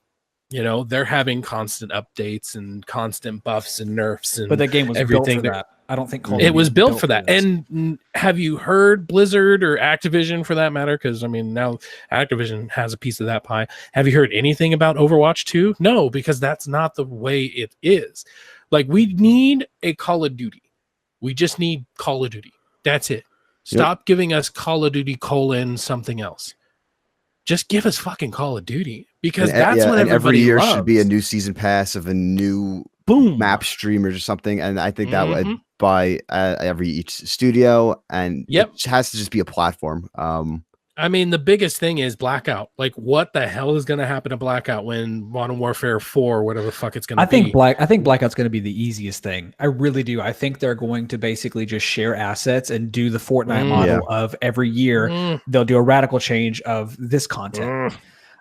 you know, they're having constant updates and constant buffs and nerfs and but that game was everything built for that. I don't think it was built for that. And have you heard Blizzard or Activision, for that matter? Because I mean, now Activision has a piece of that pie. Have you heard anything about Overwatch 2? No, because that's not the way it is. Like, we need a Call of Duty. We just need Call of Duty. That's it. Stop giving us Call of Duty : something else. Just give us fucking Call of Duty, because that's what everybody every year loves. should be a new season pass of a new map streamers or something. And I think that would by each studio, and it has to just be a platform. I mean, the biggest thing is Blackout. Like, what the hell is going to happen to Blackout when Modern Warfare 4, whatever the fuck it's going to be? I think Blackout's going to be the easiest thing. I really do. I think they're going to basically just share assets and do the Fortnite model of every year. They'll do a radical change of this content.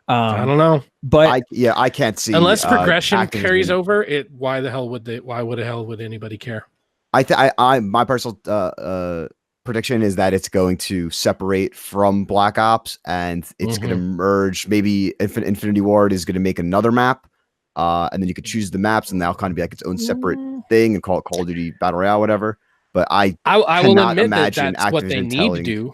I don't know, but I can't see, unless progression carries over it. Why the hell would anybody care? My personal prediction is that it's going to separate from Black Ops, and it's going to merge. Maybe Infinity Ward is going to make another map, and then you could choose the maps, and that'll kind of be like its own separate thing, and call it Call of Duty Battle Royale, whatever. But I will admit that that's Activision what they need to do.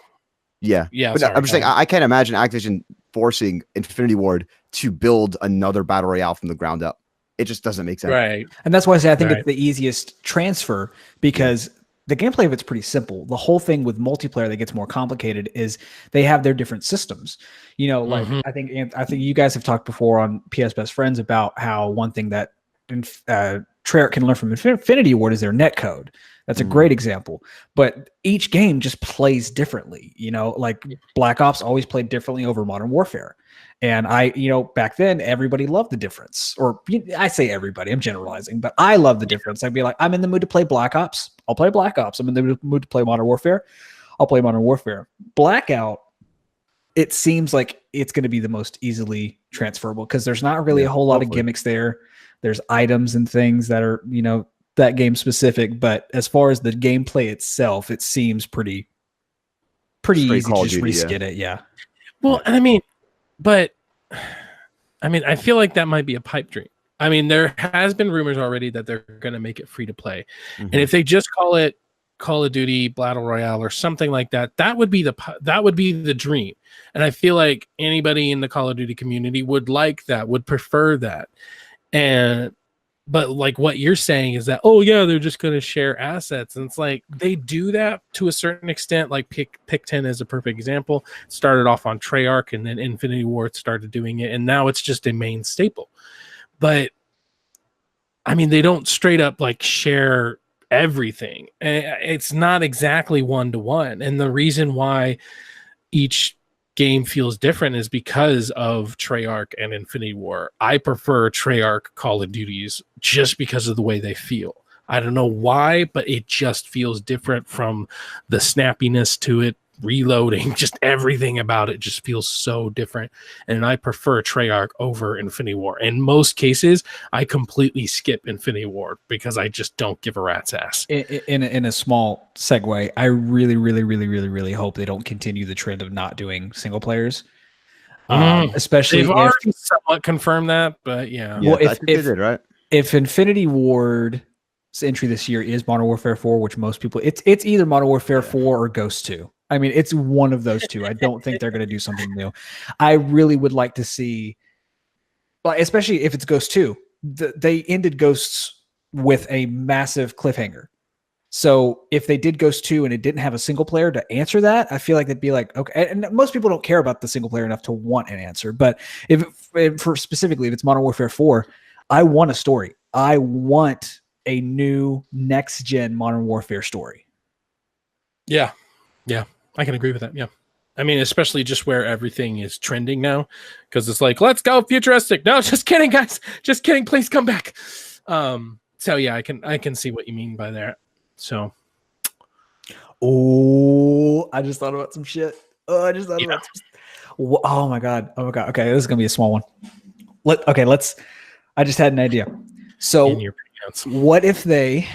Yeah. But sorry, I'm just saying, I can't imagine Activision forcing Infinity Ward to build another Battle Royale from the ground up. It just doesn't make sense. Right. And that's why I say I think it's the easiest transfer, because the gameplay of it's pretty simple. The whole thing with multiplayer that gets more complicated is they have their different systems. You know, like I think you guys have talked before on PS Best Friends about how one thing that Treyarch can learn from Infinity Ward is their netcode. That's a great example. But each game just plays differently. You know, like Black Ops always played differently over Modern Warfare. And back then, everybody loved the difference. Or I say everybody, I'm generalizing, but I love the difference. I'd be like, I'm in the mood to play Black Ops. I'll play Black Ops. I'm in the mood to play Modern Warfare. I'll play Modern Warfare. Blackout, it seems like it's going to be the most easily transferable, because there's not really a whole lot of gimmicks there. There's items and things that are, that game specific. But as far as the gameplay itself, it seems pretty easy to just reskin it. Yeah. Well, I feel like that might be a pipe dream. I mean, there has been rumors already that they're going to make it free to play. And if they just call it Call of Duty Battle Royale or something like that, that would be the dream. And I feel like anybody in the Call of Duty community would like that, would prefer that. But like what you're saying is that, oh yeah, they're just going to share assets. And it's like, they do that to a certain extent. Like Pick-10 is a perfect example. It started off on Treyarch, and then Infinity Ward started doing it. And now it's just a main staple. But I mean, they don't straight up like share everything. It's not exactly one-to-one. And the reason why each game feels different is because of Treyarch and Infinity War. I prefer Treyarch Call of Duties just because of the way they feel. I don't know why, but it just feels different, from the snappiness to it, reloading, just everything about it just feels so different. And I prefer Treyarch over Infinity War. In most cases, I completely skip Infinity War because I just don't give a rat's ass. In a small segue, I really, really, really, really, really hope they don't continue the trend of not doing single players. Especially they've already somewhat confirmed that, but yeah. Well, I think they did, right? If Infinity Ward's entry this year is Modern Warfare 4, which most people, it's either Modern Warfare 4 or Ghost 2. I mean, it's one of those two. I don't think they're going to do something new. I really would like to see, especially if it's Ghost 2. They ended Ghosts with a massive cliffhanger. So if they did Ghost 2 and it didn't have a single player to answer that, I feel like they'd be like, okay. And most people don't care about the single player enough to want an answer. But if it's Modern Warfare 4, I want a story. I want a new next-gen Modern Warfare story. Yeah. I can agree with that. Yeah. I mean, especially just where everything is trending now, because it's like, let's go futuristic. No, just kidding, guys. Just kidding. Please come back. So yeah, I can see what you mean by that. So. Oh, I just thought about some shit. Oh my God. Okay. This is going to be a small one. Let's I just had an idea. So in your pants. what if the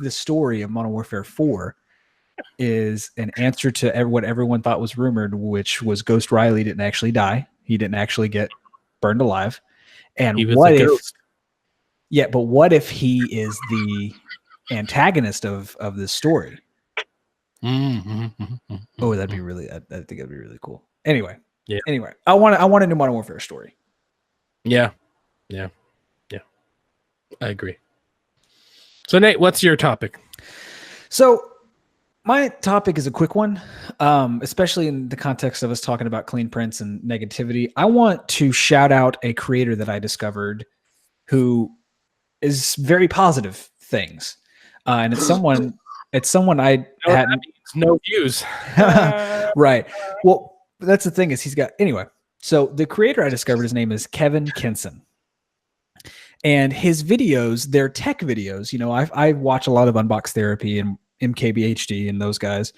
story of Modern Warfare 4 is an answer to what everyone thought was rumored, which was Ghost Riley didn't actually die. He didn't actually get burned alive. And He was what a if, ghost. yeah, but what if he is the antagonist of this story? Oh, that'd be really, I think that'd be really cool. Anyway, I want a new Modern Warfare story. Yeah. I agree. So Nate, what's your topic? So my topic is a quick one, especially in the context of us talking about clean prints and negativity. I want to shout out a creator that I discovered who is very positive things. And it's someone I hadn't. No views. Right. Well, that's the thing is he's got, anyway. So the creator I discovered, his name is Kevin Kinson. And his videos, they're tech videos. You know, I watch a lot of Unbox Therapy and MKBHD and those guys.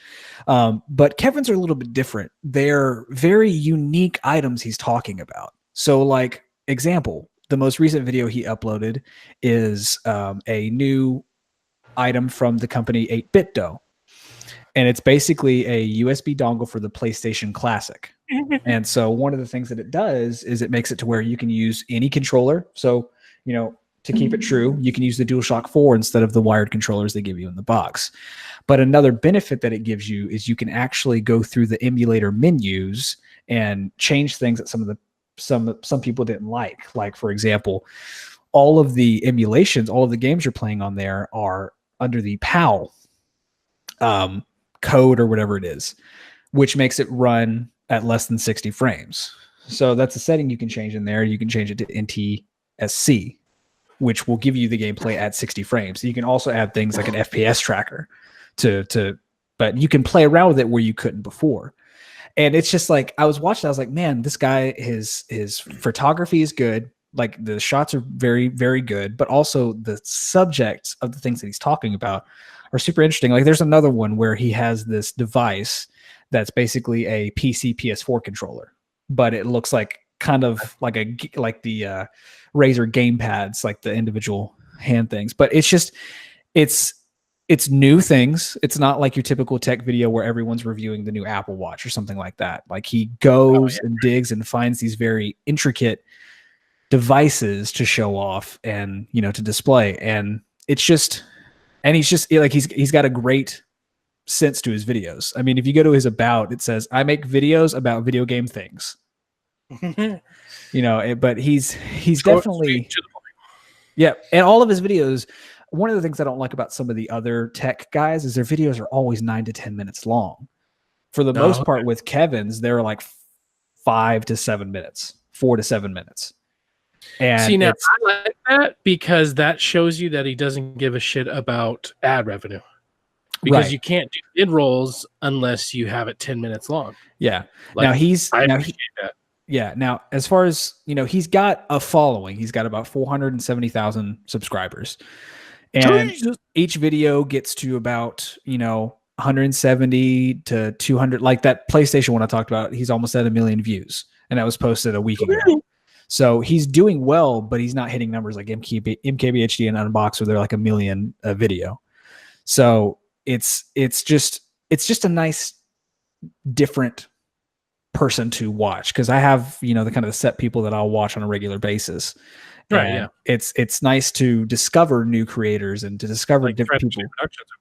But Kevin's are a little bit different. They're very unique items he's talking about. So like example, the most recent video he uploaded is a new item from the company 8BitDo. And it's basically a USB dongle for the PlayStation Classic. And so one of the things that it does is it makes it to where you can use any controller. So, you know, to keep it true, you can use the DualShock 4 instead of the wired controllers they give you in the box. But another benefit that it gives you is you can actually go through the emulator menus and change things that some people didn't like. Like, for example, all of the emulations, all of the games you're playing on there are under the PAL code or whatever it is, which makes it run at less than 60 frames. So that's a setting you can change in there. You can change it to NTSC, which will give you the gameplay at 60 frames. You can also add things like an FPS tracker but you can play around with it where you couldn't before. And it's just like, I was watching, I was like, man, this guy, his photography is good. Like the shots are very, very good, but also the subjects of the things that he's talking about are super interesting. Like there's another one where he has this device that's basically a PC PS4 controller, but it looks like kind of like the Razer gamepads, like the individual hand things. But it's just, it's new things. It's not like your typical tech video where everyone's reviewing the new Apple Watch or something like that. Like he goes and digs and finds these very intricate devices to show off and, you know, to display. And it's just, and he's just like, he's got a great sense to his videos. I mean, if you go to his about, it says, I make videos about video game things. You know, but he's definitely, yeah. And all of his videos, one of the things I don't like about some of the other tech guys is their videos are always 9 to 10 minutes long. For the most part with Kevin's, they're like 5 to 7 minutes, 4 to 7 minutes. And see, now I like that because that shows you that he doesn't give a shit about ad revenue. Because you can't do mid-rolls unless you have it 10 minutes long. Yeah. Like, Now, as far as, you know, he's got a following. He's got about 470,000 subscribers. And each video gets to about, you know, 170 to 200. Like that PlayStation one I talked about, he's almost at 1 million views. And that was posted a week ago. So he's doing well, but he's not hitting numbers like MKBHD and Unbox where they're like 1 million a video. So it's just a nice, different person to watch because I have, you know, the kind of set people that I'll watch on a regular basis. Right. And it's nice to discover new creators and to discover like different people.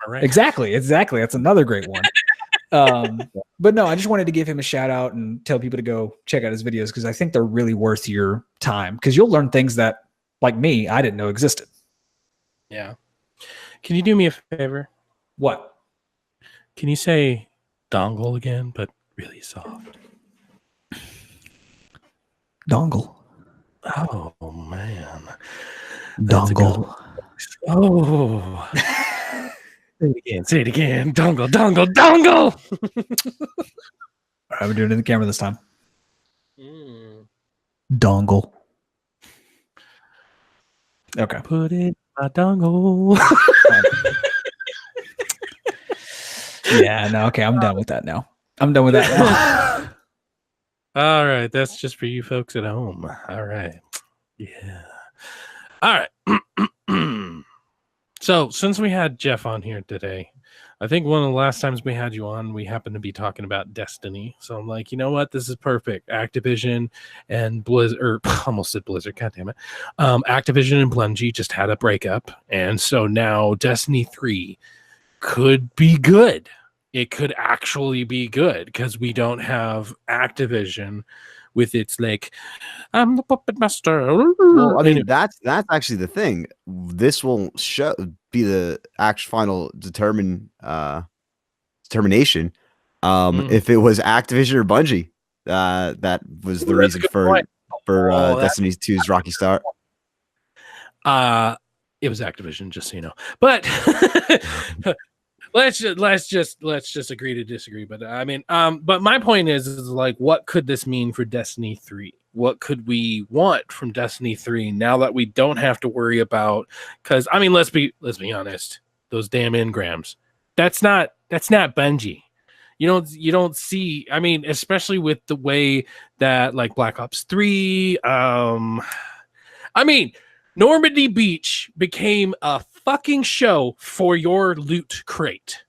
Right? Exactly. That's another great one. But no, I just wanted to give him a shout out and tell people to go check out his videos because I think they're really worth your time because you'll learn things that, like me, I didn't know existed. Yeah. Can you do me a favor? What? Can you say dongle again, but really soft? Dongle. Oh man. Dongle. Oh. Say it again. Dongle, dongle, dongle. All right, we're doing it in the camera this time. Dongle. Okay. Put it in my dongle. Yeah, no, okay, I'm done with that now. All right, that's just for you folks at home. All right. Yeah. All right. So since we had Jeff on here today, I think one of the last times we had you on, we happened to be talking about Destiny. So I'm like, you know what? This is perfect. Activision and Blizzard, or almost said Blizzard, God damn it. Activision and Bungie just had a breakup. And so now Destiny 3 could be good. It could actually be good because we don't have Activision with its like, I'm the puppet master. Well, I mean, that's actually the thing. This will be the actual final determination. If it was Activision or Bungie, that was the reason for Destiny 2's Rocky Start. It was Activision, just so you know. But let's just agree to disagree. But I mean, but my point is like, what could this mean for Destiny 3? What could we want from Destiny 3 now that we don't have to worry about? Because I mean, let's be honest, those damn engrams. That's not Bungie. You don't see. I mean, especially with the way that like Black Ops 3. I mean, Normandy Beach became a fucking show for your loot crate.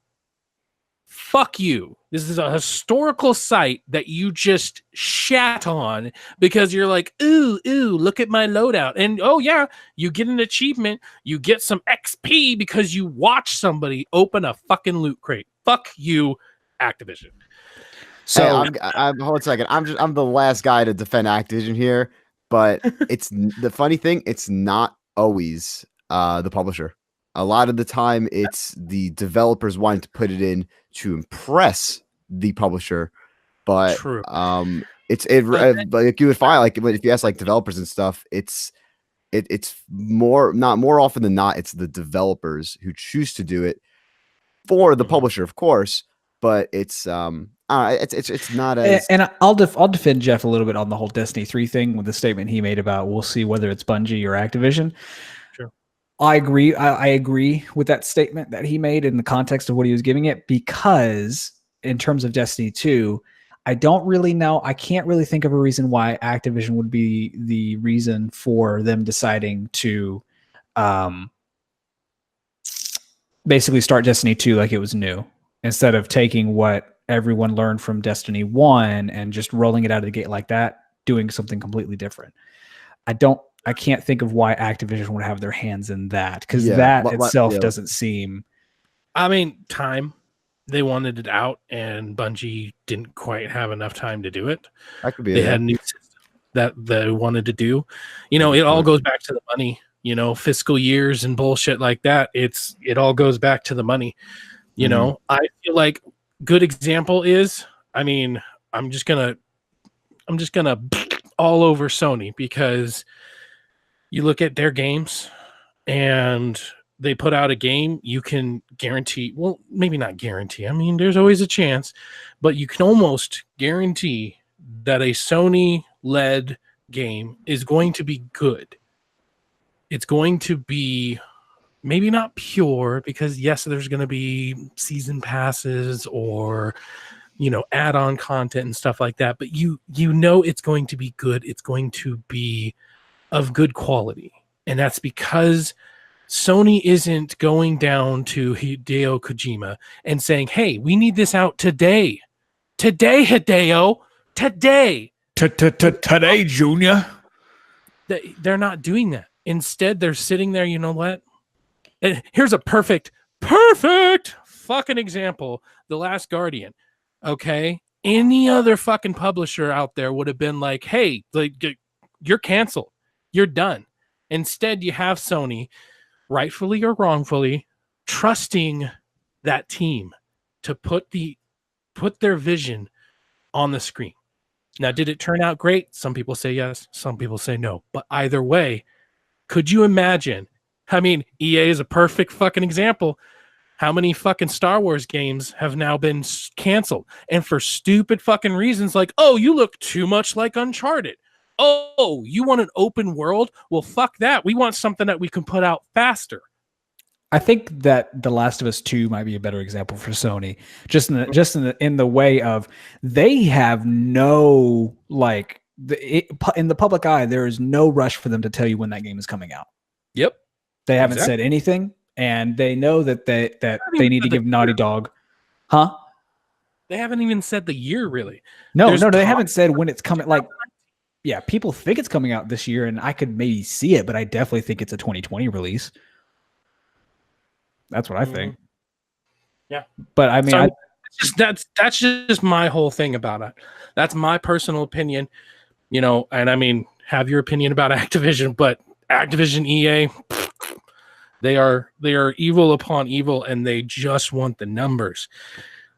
Fuck you. This is a historical site that you just shat on because you're like, ooh, look at my loadout. And oh yeah, you get an achievement, you get some XP because you watch somebody open a fucking loot crate. Fuck you, Activision. So I'm hold on a second. I'm the last guy to defend Activision here, but it's the funny thing, it's not always the publisher. A lot of the time, it's the developers wanting to put it in to impress the publisher. But true. Like you would find, like if you ask like developers and stuff, it's more often than not, it's the developers who choose to do it for the publisher, of course. But it's not as. And I'll defend Jeff a little bit on the whole Destiny 3 thing with the statement he made about we'll see whether it's Bungie or Activision. I agree. I agree with that statement that he made in the context of what he was giving it, because in terms of Destiny 2, I don't really know. I can't really think of a reason why Activision would be the reason for them deciding to basically start Destiny 2 like it was new, instead of taking what everyone learned from Destiny 1 and just rolling it out of the gate like that, doing something completely different. I can't think of why Activision would have their hands in that, because that itself doesn't seem. I mean, time. They wanted it out, and Bungie didn't quite have enough time to do it. That could be. They had a new system that they wanted to do. It all goes back to the money. Fiscal years and bullshit like that. It all goes back to the money. I feel like good example is. I mean, I'm just gonna all over Sony, because you look at their games and they put out a game, you can guarantee, well, maybe not guarantee. I mean, there's always a chance, but you can almost guarantee that a Sony-led game is going to be good. It's going to be maybe not pure, because yes, there's going to be season passes or, add-on content and stuff like that, but it's going to be good. It's going to be of good quality. And that's because Sony isn't going down to Hideo Kojima and saying, hey, we need this out today. Today, Hideo. Today. Today, Junior. They're not doing that. Instead, they're sitting there, you know what? And here's a perfect fucking example. The Last Guardian. Okay? Any other fucking publisher out there would have been like, hey, you're canceled. You're done. Instead, you have Sony, rightfully or wrongfully, trusting that team to put their vision on the screen. Now, did it turn out great? Some people say yes. Some people say no. But either way, could you imagine? I mean, EA is a perfect fucking example. How many fucking Star Wars games have now been canceled? And for stupid fucking reasons like, oh, you look too much like Uncharted. Oh, you want an open world? Well, fuck that. We want something that we can put out faster. I think that The Last of Us 2 might be a better example for Sony, just in the way of they have no in the public eye, there is no rush for them to tell you when that game is coming out. Yep. They haven't said anything, and they know that they need to give Naughty Dog, huh? They haven't even said the year, really. No, they haven't said when it's coming. Like, yeah, people think it's coming out this year, and I could maybe see it, but I definitely think it's a 2020 release. That's what I think. Yeah, but I mean, so, that's just my whole thing about it. That's my personal opinion, you know. And I mean, have your opinion about Activision, but Activision, EA, they are evil upon evil, and they just want the numbers.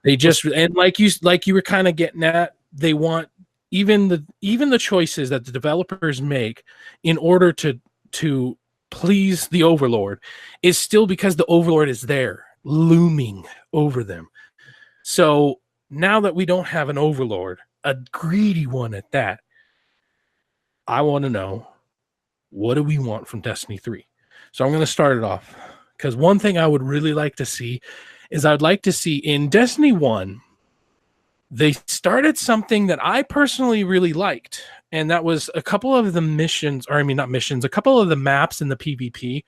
They just, and like you were kind of getting at, they want even the choices that the developers make in order to please the overlord is still because the overlord is there looming over them. So now that we don't have an overlord, a greedy one at that, I want to know, what do we want from Destiny 3? So I'm going to start it off, because one thing I would really like to see is I'd like to see in Destiny 1, they started something that I personally really liked, and that was a couple of the missions, or I mean, not missions, a couple of the maps in the PvP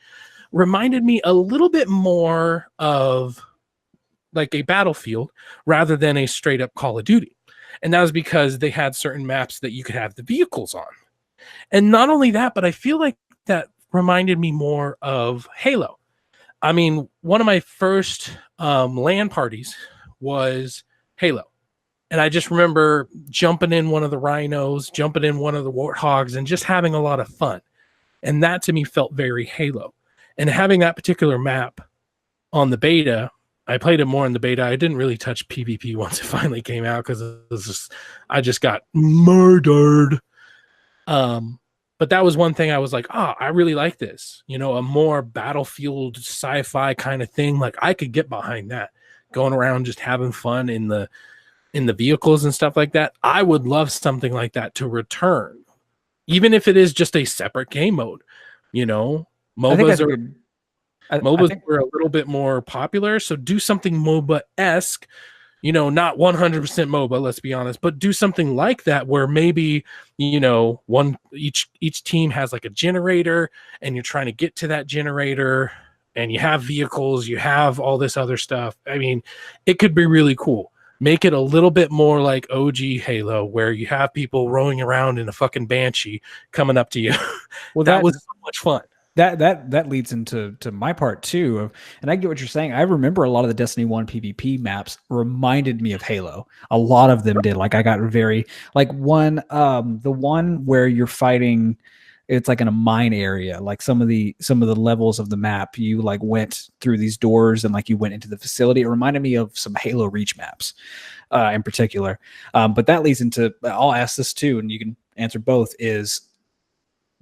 reminded me a little bit more of like a Battlefield rather than a straight up Call of Duty. And that was because they had certain maps that you could have the vehicles on. And not only that, but I feel like that reminded me more of Halo. I mean, one of my first LAN parties was Halo. And I just remember jumping in one of the rhinos, jumping in one of the warthogs, and just having a lot of fun. And that to me felt very Halo. And having that particular map on the beta, I played it more in the beta. I didn't really touch PvP once it finally came out because I just got murdered. But that was one thing I was like, I really like this. You know, a more Battlefield sci-fi kind of thing. Like, I could get behind that. Going around just having fun in the vehicles and stuff like that. I would love something like that to return, even if it is just a separate game mode. You know, MOBAs were a little bit more popular, so do something MOBA-esque. You know, not 100% MOBA, let's be honest, but do something like that where maybe, you know, each team has like a generator, and you're trying to get to that generator, and you have vehicles, you have all this other stuff. I mean, it could be really cool. Make it a little bit more like OG Halo, where you have people rowing around in a fucking Banshee coming up to you. Well, that was so much fun. That leads into my part too. And I get what you're saying. I remember a lot of the Destiny 1 PvP maps reminded me of Halo. A lot of them did. Like, I got very, like, the one where you're fighting, it's like in a mine area. Like some of the levels of the map, you like went through these doors and like you went into the facility. It reminded me of some Halo Reach maps in particular. But that leads into, I'll ask this too, and you can answer both, is,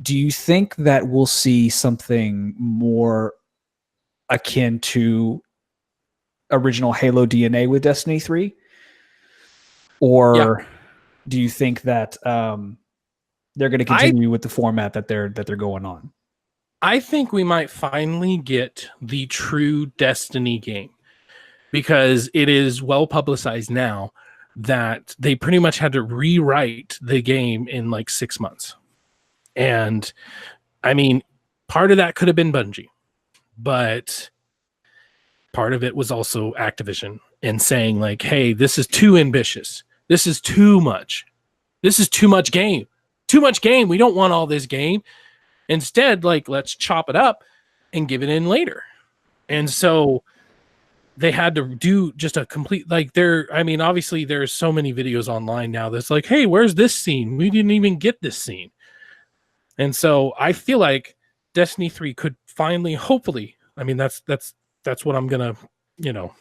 do you think that we'll see something more akin to original Halo DNA with Destiny 3? Or do you think that they're going to continue with the format that they're going on? I think we might finally get the true Destiny game, because it is well publicized now that they pretty much had to rewrite the game in like 6 months. And I mean, part of that could have been Bungie, but part of it was also Activision and saying like, hey, this is too ambitious. This is too much. This is too much game. Too much game. We don't want all this game. Instead, like, let's chop it up and give it in later. And so they had to do just a complete, like, obviously there's so many videos online now that's like, hey, where's this scene? We didn't even get this scene. And so I feel like Destiny 3 could finally, hopefully, I mean, that's what I'm going to, you know,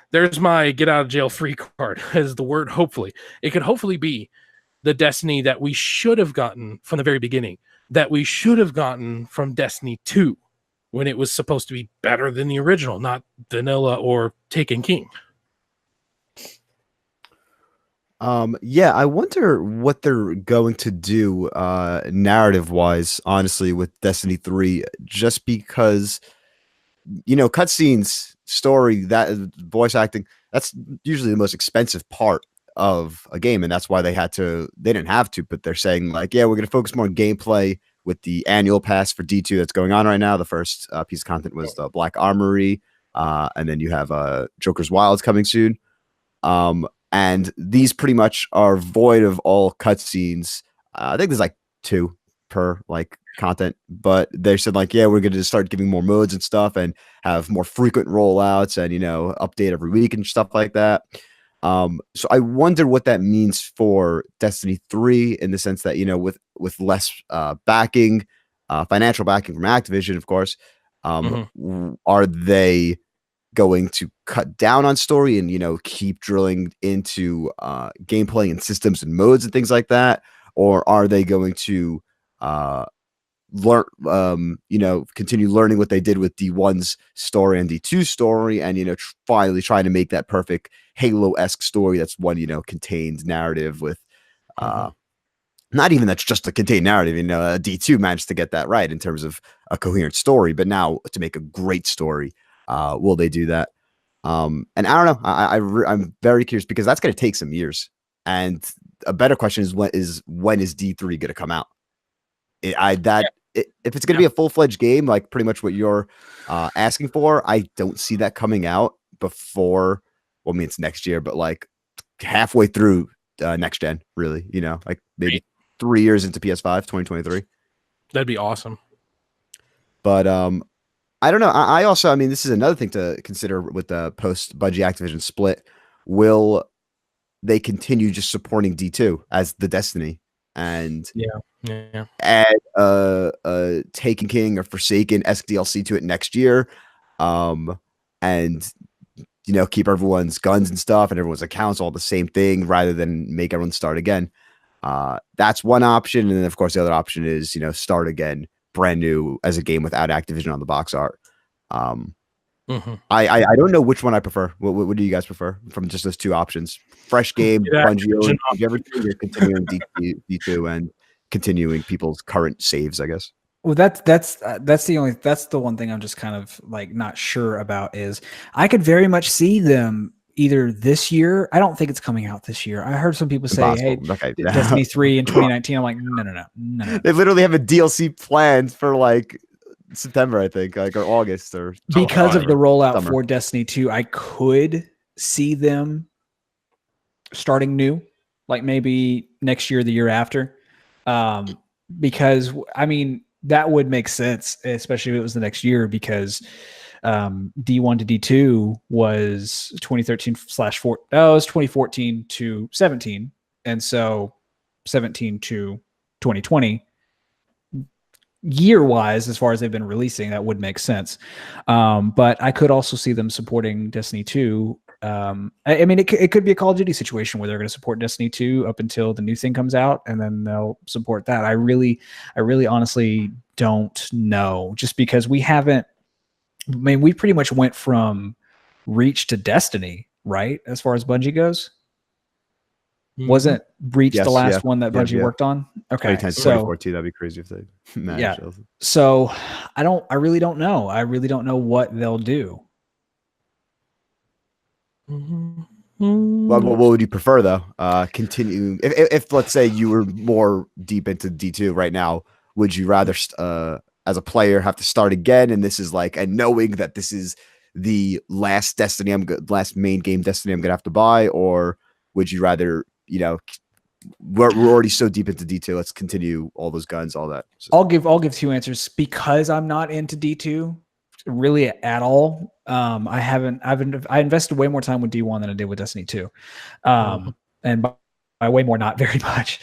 there's my get out of jail free card, as the word hopefully. It could hopefully be the Destiny that we should have gotten from the very beginning, that we should have gotten from Destiny 2, when it was supposed to be better than the original, not vanilla or Taken King. I wonder what they're going to do narrative wise, honestly, with Destiny 3, just because, you know, cutscenes, story, that voice acting, that's usually the most expensive part of a game, and that's why they didn't have to, but they're saying like, yeah, we're going to focus more on gameplay, with the annual pass for D2 that's going on right now. The first piece of content was the Black Armory, and then you have Joker's Wilds coming soon. And these pretty much are void of all cutscenes. I think there's like 2 per like content, but they said like, yeah, we're going to start giving more modes and stuff and have more frequent rollouts and, update every week and stuff like that. So I wonder what that means for Destiny 3 in the sense that, with less backing, financial backing from Activision, of course, are they going to cut down on story and, keep drilling into gameplay and systems and modes and things like that? Or are they going to learn, continue learning what they did with D1's story and D2's story and, finally trying to make that perfect Halo-esque story that's one, contained narrative with not even that's just a contained narrative. D2 managed to get that right in terms of a coherent story, but now to make a great story, will they do that? And I don't know. I'm very curious because that's going to take some years. And a better question is when is D3 going to come out? If it's going to be a full-fledged game, like pretty much what you're asking for, I don't see that coming out before. Well, I mean, it's next year, but like halfway through next gen, really. Like maybe 3 years into PS5, 2023. That'd be awesome. But I don't know. I also, this is another thing to consider with the post-Bungie Activision split. Will they continue just supporting D2 as the Destiny and add Taken King or Forsaken SDLC to it next year, and keep everyone's guns and stuff and everyone's accounts all the same thing rather than make everyone start again? That's one option, and then of course the other option is start again brand new as a game without Activision on the box art. I don't know which one I prefer. What do you guys prefer from just those 2 options? Fresh game, Bungie, everything, you're continuing D2 and continuing people's current saves, I guess. Well, that's the one thing I'm just kind of like not sure about is I could very much see them either this year. I don't think it's coming out this year. I heard some people say, "Hey, okay. Destiny 3 in 2019." I'm like, no. They literally have a DLC planned for like September, I think, like or August or because of the rollout for Destiny 2. I could see them starting new, like maybe next year, the year after, because that would make sense, especially if it was the next year, because D1 to D2 was 2013/4. It was 2014 to 17, and so 17 to 2020. Year-wise, as far as they've been releasing, that would make sense. But I could also see them supporting Destiny 2. It could be a Call of Duty situation where they're going to support Destiny 2 up until the new thing comes out, and then they'll support that. I really honestly don't know, just because we haven't. We pretty much went from Reach to Destiny, right? As far as Bungie goes. Wasn't Breach the last one that Bungie worked on? Okay, 2014, that'd be crazy if they managed. Yeah. So I really don't know. I really don't know what they'll do. Well, what would you prefer though? Continue if let's say you were more deep into D2 right now, would you rather as a player have to start again, and this is like, and knowing that this is the last Destiny last main game Destiny I'm gonna have to buy, or would you rather, we're already so deep into D2, let's continue all those guns, all that? So. I'll give 2 answers because I'm not into D2 really at all. I invested way more time with D1 than I did with Destiny 2. And by way more, not very much.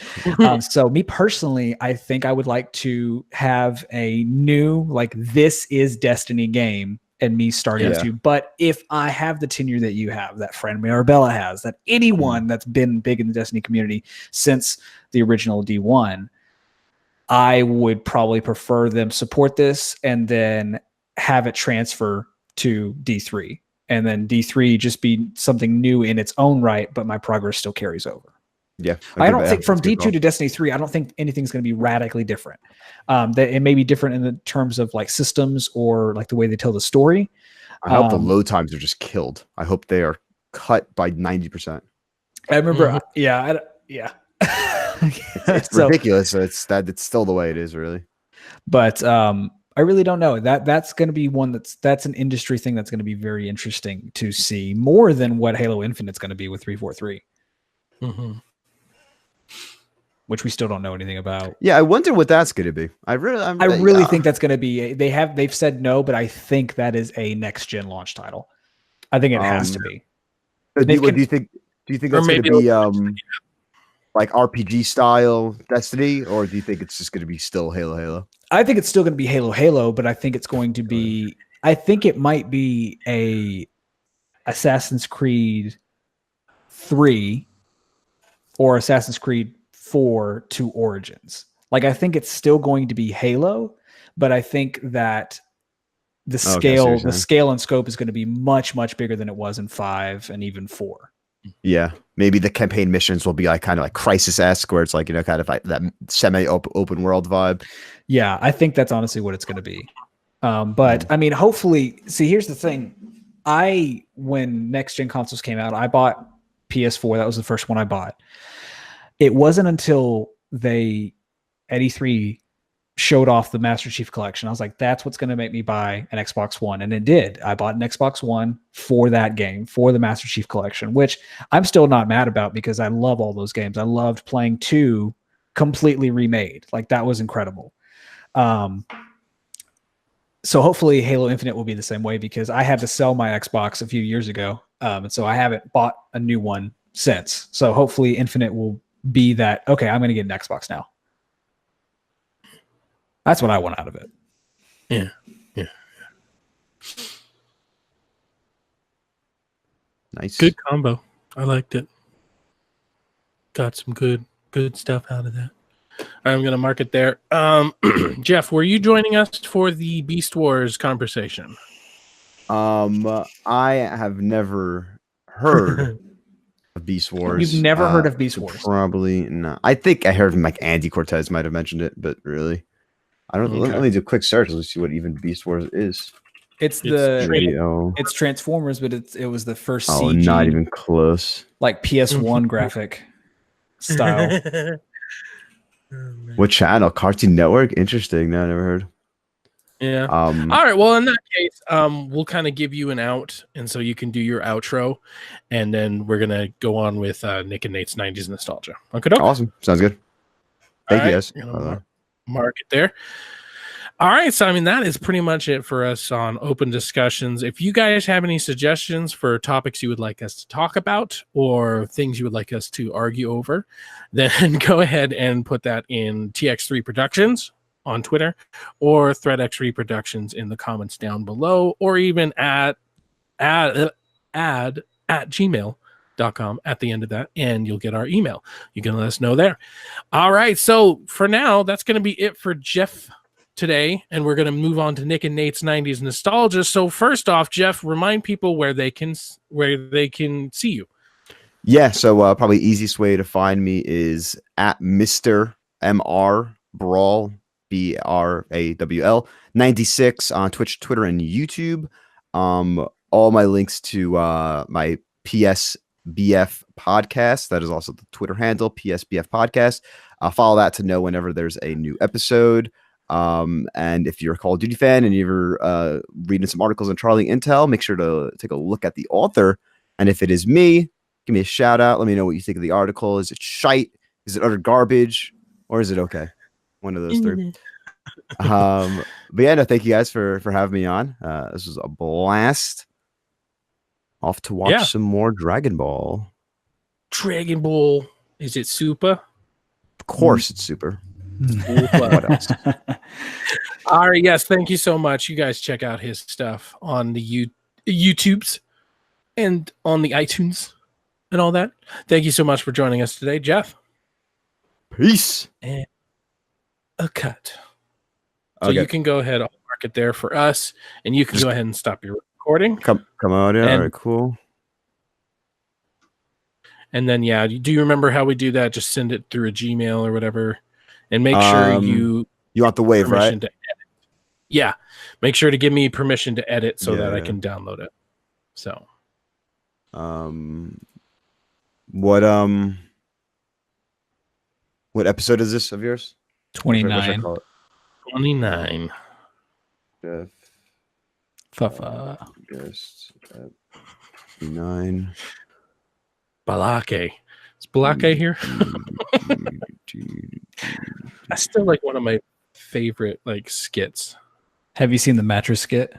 So me personally, I think I would like to have a new, like, this is Destiny game and me starting to. But if I have the tenure that you have, that friend Marabella has, that anyone that's been big in the Destiny community since the original D1, I would probably prefer them support this and then have it transfer to D3, and then D3 just be something new in its own right, but my progress still carries over. Yeah, I don't think from D2 to Destiny 3, I don't think anything's going to be radically different. That it may be different in the terms of like systems or like the way they tell the story. I hope the load times are just killed. I hope they are cut by 90%. I remember, it's ridiculous. It's still the way it is, really. But I really don't know. That's going to be one that's an industry thing that's going to be very interesting to see, more than what Halo Infinite's going to be with 343. Mm-hmm. Which we still don't know anything about. Yeah, I wonder what that's going to be. I really think that's going to be. They've said no, but I think that is a next gen launch title. I think it has to be. Do you think that's going to be like RPG style Destiny, or do you think it's just going to be still Halo? I think it's still going to be Halo, but I think it's going to be. I think it might be a Assassin's Creed 3 or Assassin's Creed 4 to Origins. Like, I think it's still going to be Halo, but I think that the scale and scope is going to be much, much bigger than it was in 5 and even 4. Yeah, maybe the campaign missions will be like kind of like Crisis-esque, where it's like, kind of like that semi-open world vibe. Yeah, I think that's honestly what it's going to be. But I mean, hopefully, see, here's the thing. When next gen consoles came out, I bought PS4. That was the first one I bought. It wasn't until they at E3 showed off the Master Chief Collection, I was like, that's what's going to make me buy an Xbox One. And it did. I bought an Xbox One for that game, for the Master Chief Collection, which I'm still not mad about because I love all those games. I loved playing 2 completely remade. Like, that was incredible. So hopefully Halo Infinite will be the same way, because I had to sell my Xbox a few years ago. And so I haven't bought a new one since. So hopefully Infinite will be that, okay, I'm going to get an Xbox now. That's what I want out of it. Yeah. Nice. Good combo. I liked it. Got some good stuff out of that. I'm going to mark it there. Jeff, were you joining us for the Beast Wars conversation? I have never heard of Beast Wars. You've never heard of Beast Wars? Probably not. I think I heard like Andy Cortez might have mentioned it, but really, I don't. Okay. Let me do a quick search. Let's see what even Beast Wars is. It's Transformers, but it was the first CG. Oh, not even close. Like PS1 graphic style. What channel? Cartoon Network? Interesting. No, I never heard. Yeah. All right. Well, in that case, we'll kind of give you an out, and so you can do your outro, and then we're gonna go on with Nick and Nate's 90s nostalgia. Okay. Awesome. Sounds good. Thank you, guys. Mark it there. All right. So, I mean, that is pretty much it for us on open discussions. If you guys have any suggestions for topics you would like us to talk about or things you would like us to argue over, then go ahead and put that in TX3 Productions on Twitter or ThreadX3 Productions in the comments down below, or even add at gmail.com at the end of that, and you'll get our email. You can let us know there. All right. So for now, that's going to be it for Jeff today, and we're going to move on to Nick and Nate's 90s nostalgia. So first off, Jeff, remind people where they can see you. Yeah, so probably easiest way to find me is at Mr. MR Brawl, BRAWL 96 on Twitch, Twitter, and YouTube. All my links to my PSBF podcast, that is also the Twitter handle, PSBF podcast. Follow that to know whenever there's a new episode. And if you're a Call of Duty fan and you're reading some articles on Charlie Intel, make sure to take a look at the author. And if it is me, give me a shout out. Let me know what you think of the article. Is it shite? Is it utter garbage? Or is it okay? One of those three. But yeah, no, thank you guys for having me on. This was a blast. Off to watch some more Dragon Ball. Dragon Ball. Is it super? Of course it's super. What else? All right, yes, thank you so much. You guys check out his stuff on the YouTubes and on the iTunes and all that. Thank you so much for joining us today, Jeff. Peace. And a cut. So you can go ahead, I'll mark it there for us, and you can go ahead and stop your recording. Come on, yeah. All right, cool. And then, do you remember how we do that? Just send it through a Gmail or whatever. And make sure you want the wave, right? To edit. Yeah. Make sure to give me permission to edit so that I can download it. So what episode is this of yours? 29. 29. Jeff. Guest at 9. Balake. Is Balake here? I still like one of my favorite like skits. Have you seen the mattress skit?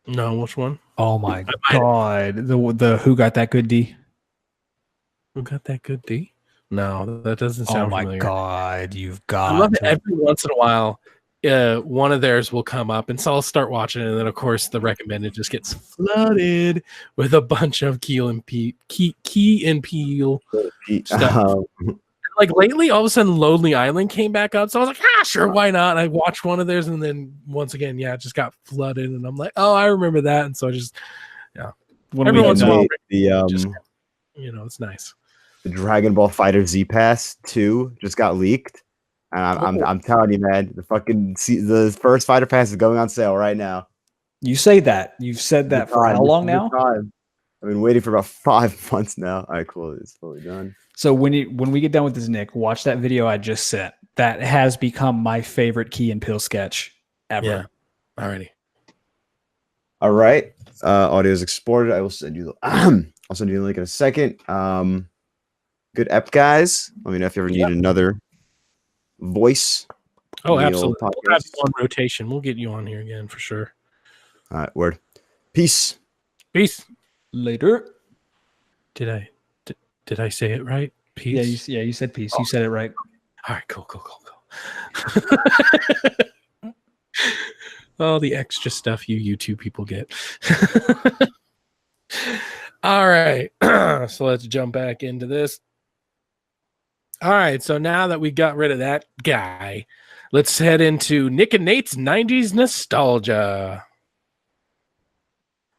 No, which one? Oh my god. The Who Got That Good D? Who got that good D? No, that doesn't sound familiar. Oh my god, you've got I love it. Every once in a while, one of theirs will come up, and so I'll start watching it, and then of course the recommended just gets flooded with a bunch of Key and Peele stuff. Like lately, all of a sudden, Lonely Island came back up, so I was like, sure, why not? And I watched one of theirs, and then once again, it just got flooded, and I'm like, oh, I remember that, and so I just, every once in a while, it's nice. The Dragon Ball Fighter Z Pass 2 just got leaked, and I'm telling you, man, the first Fighter Pass is going on sale right now. You say that. You've said that for how long now? I've been waiting for about 5 months now. All right, cool. It's fully done. So when we get done with this, Nick, watch that video I just sent. That has become my favorite Key and Peele sketch ever. Yeah. Alrighty. All right. Audio is exported. I will send you the link in a second. Good ep, guys. Let me know if you ever need another voice. Oh, absolutely. We'll have you on rotation. We'll get you on here again for sure. All right, word. Peace. Later. Did I say it right? Peace. Yeah, you said peace. You said it right. All right, cool. All the extra stuff you YouTube people get. All right. So let's jump back into this. All right. So now that we got rid of that guy, let's head into Nick and Nate's 90s nostalgia.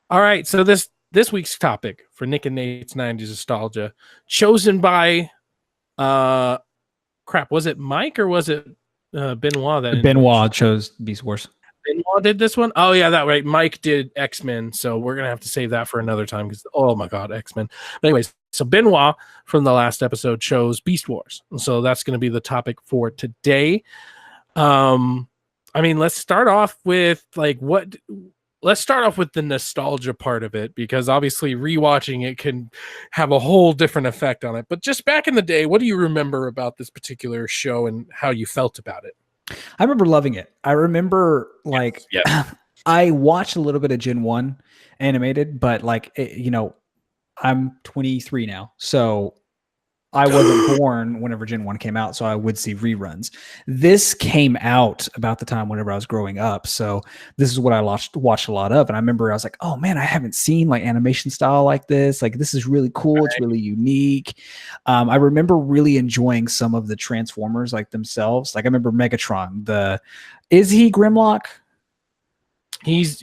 All right. So this week's topic for Nick and Nate's 90s nostalgia, chosen by was it Mike or was it Benoit? Benoit chose Beast Wars. Benoit did this one? Oh yeah, that right. Mike did X-Men, so we're gonna have to save that for another time because oh my god, X-Men. But anyways, so Benoit from the last episode chose Beast Wars, so that's gonna be the topic for today. Let's start off with let's start off with the nostalgia part of it, because obviously rewatching it can have a whole different effect on it. But just back in the day, what do you remember about this particular show and how you felt about it? I remember loving it. I remember I watched a little bit of Gen 1 animated, but I'm 23 now. So I wasn't born whenever Gen 1 came out, so I would see reruns. This came out about the time whenever I was growing up, so this is what I watched a lot of. And I remember I was like, oh man, I haven't seen animation style like this. This is really cool. It's really unique. I remember really enjoying some of the Transformers themselves. I remember Megatron. Is he Grimlock? He's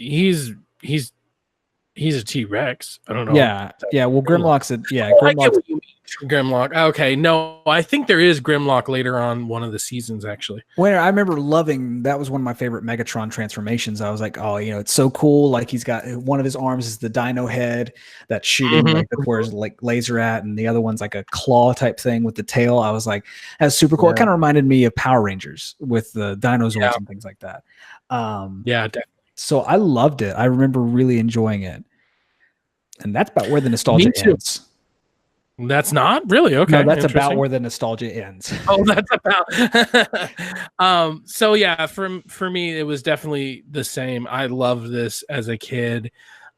a T-Rex. I don't know. Yeah. Well, Grimlock's Grimlock. I get what you mean. Grimlock. Okay, no, I think there is Grimlock later on one of the seasons actually. When I remember loving that was one of my favorite Megatron transformations. I was like, oh, it's so cool. He's got one of his arms is the dino head that's shooting where's laser at, and the other one's like a claw type thing with the tail. I was like, that's super cool. It kind of reminded me of Power Rangers with the dinosaurs and things like that. Definitely. So I loved it. I remember really enjoying it. And that's about where the nostalgia ends. That's not really okay. No, that's about where the nostalgia ends. Oh, that's about. So yeah, for me, it was definitely the same. I loved this as a kid.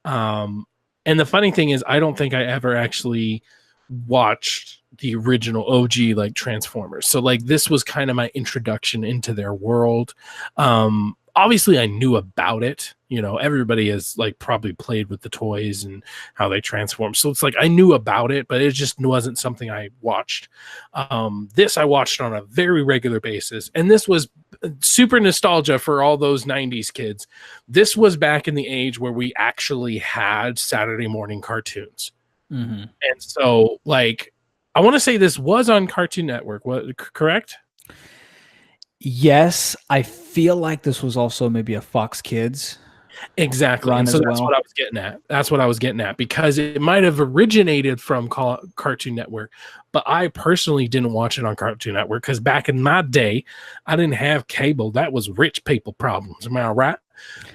And the funny thing is, I don't think I ever actually watched the original OG Transformers. So this was kind of my introduction into their world. Obviously I knew about it. Everybody has probably played with the toys and how they transform. So it's I knew about it, but it just wasn't something I watched. This I watched on a very regular basis. And this was super nostalgia for all those 90s kids. This was back in the age where we actually had Saturday morning cartoons. Mm-hmm. And so I want to say this was on Cartoon Network. What, correct? Yes, I feel like this was also maybe a Fox Kids. Exactly. And so that's what I was getting at. That's what I was getting at, because it might have originated from Cartoon Network, but I personally didn't watch it on Cartoon Network because back in my day, I didn't have cable. That was rich people problems. Am I right?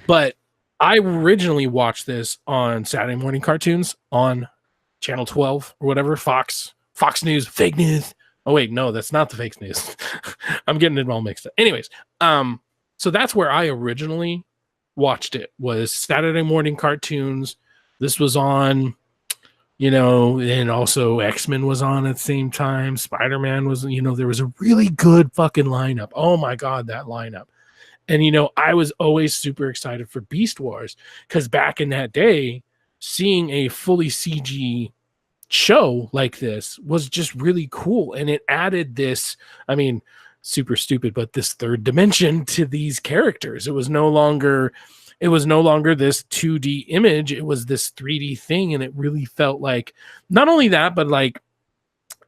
But I originally watched this on Saturday morning cartoons on Channel 12 or whatever, Fox News, fake news. Oh wait, no, that's not the fake news. I'm getting it all mixed up. Anyways, so that's where I originally watched it, was Saturday morning cartoons. This was on, and also X-Men was on at the same time. Spider-Man was, there was a really good fucking lineup. Oh my God, that lineup. And, I was always super excited for Beast Wars, because back in that day, seeing a fully CG show like this was just really cool. And it added this, super stupid, but this third dimension to these characters. It was no longer this 2D image. It was this 3D thing. And it really felt like, not only that, but like,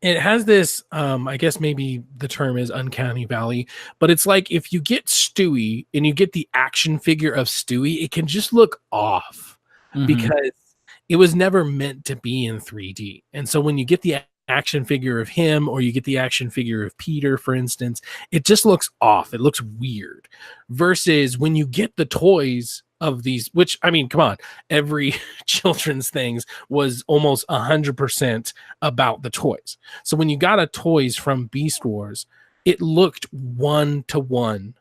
it has this, I guess maybe the term is uncanny valley, but it's like if you get Stewie and you get the action figure of Stewie, it can just look off because it was never meant to be in 3D. And so when you get the action figure of him, or you get the action figure of Peter, for instance, it just looks off. It looks weird. Versus when you get the toys of these, which, come on, every children's things was almost 100% about the toys. So when you got a toys from Beast Wars, it looked 1-to-1,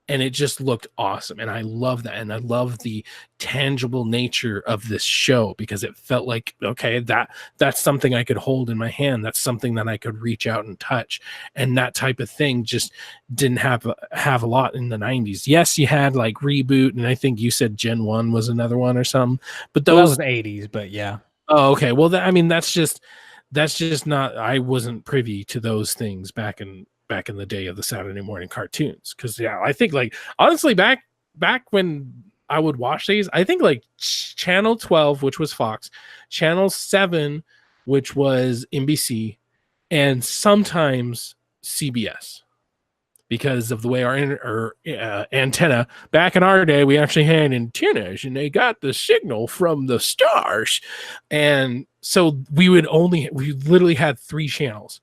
and it just looked awesome. And I love that. And I love the tangible nature of this show, because it felt like, okay, that's something I could hold in my hand. That's something that I could reach out and touch. And that type of thing just didn't have a lot in the 90s. Yes, you had like Reboot, and I think you said Gen 1 was another one or something. But those, that was the 80s, but yeah. Oh, okay. Well, that's just not, I wasn't privy to those things back in the day of the Saturday morning cartoons. Because I think, like, honestly, back when I would watch these, I think like Channel 12, which was Fox, Channel 7, which was NBC, and sometimes CBS, because of the way our antenna back in our day, we actually had antennas, and they got the signal from the stars. And so we literally had 3 channels,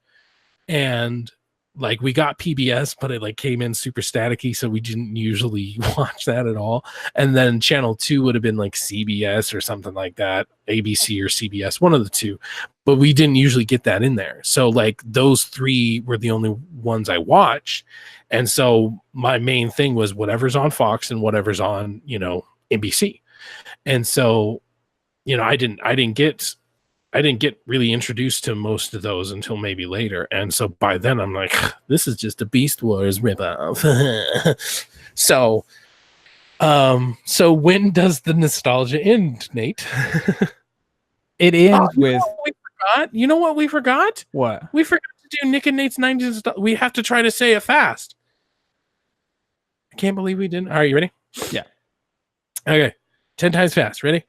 and like we got PBS, but it like came in super staticky, so we didn't usually watch that at all. And then Channel 2 would have been like CBS or something like that, ABC or CBS, one of the two, but we didn't usually get that in there. So like those 3 were the only ones I watched. And so my main thing was whatever's on Fox and whatever's on, NBC. And so, I didn't get really introduced to most of those until maybe later. And so by then I'm like, this is just a Beast Wars ripoff. So when does the nostalgia end, Nate? It ends with... You know what we forgot? What? We forgot to do Nick and Nate's 90s. We have to try to say it fast. I can't believe we didn't. All right, you ready? Yeah. Okay. 10 times fast. Ready?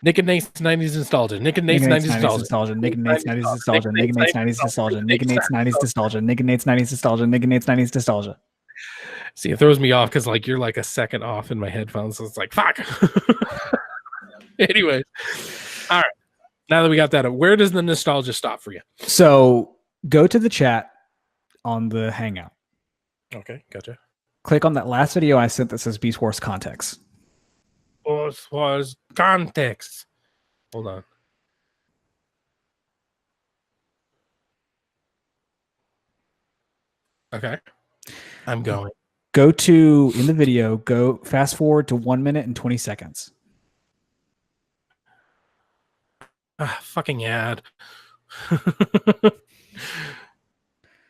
Nick and Nate's 90s nostalgia. Nick and Nate's 90s nostalgia. Nick and Nate's 90s nostalgia. Nick and Nate's 90s nostalgia. Nick and Nate's 90s nostalgia. Nick and Nate's 90s nostalgia. Nick and Nate's 90s nostalgia. See, it throws me off because like you're like a second off in my headphones, so it's like fuck. Anyways, all right. Now that we got that, where does the nostalgia stop for you? So go to the chat on the Hangout. Okay, gotcha. Click on that last video I sent that says Beast Wars Context. Was context. Hold on. Okay. I'm going. Go to, in the video, go fast forward to 1 minute and 20 seconds. Fucking ad.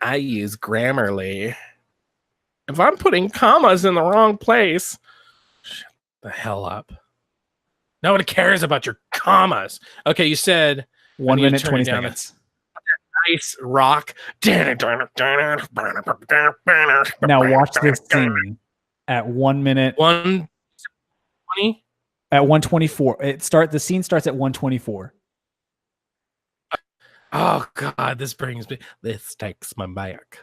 I use Grammarly. If I'm putting commas in the wrong place, shut the hell up. Nobody cares about your commas. Okay, you said 1 minute, 20 seconds. Nice rock. Now watch this scene at 1 minute. 1:20? At 1:24. The scene starts at 1:24. Oh God, this takes my back.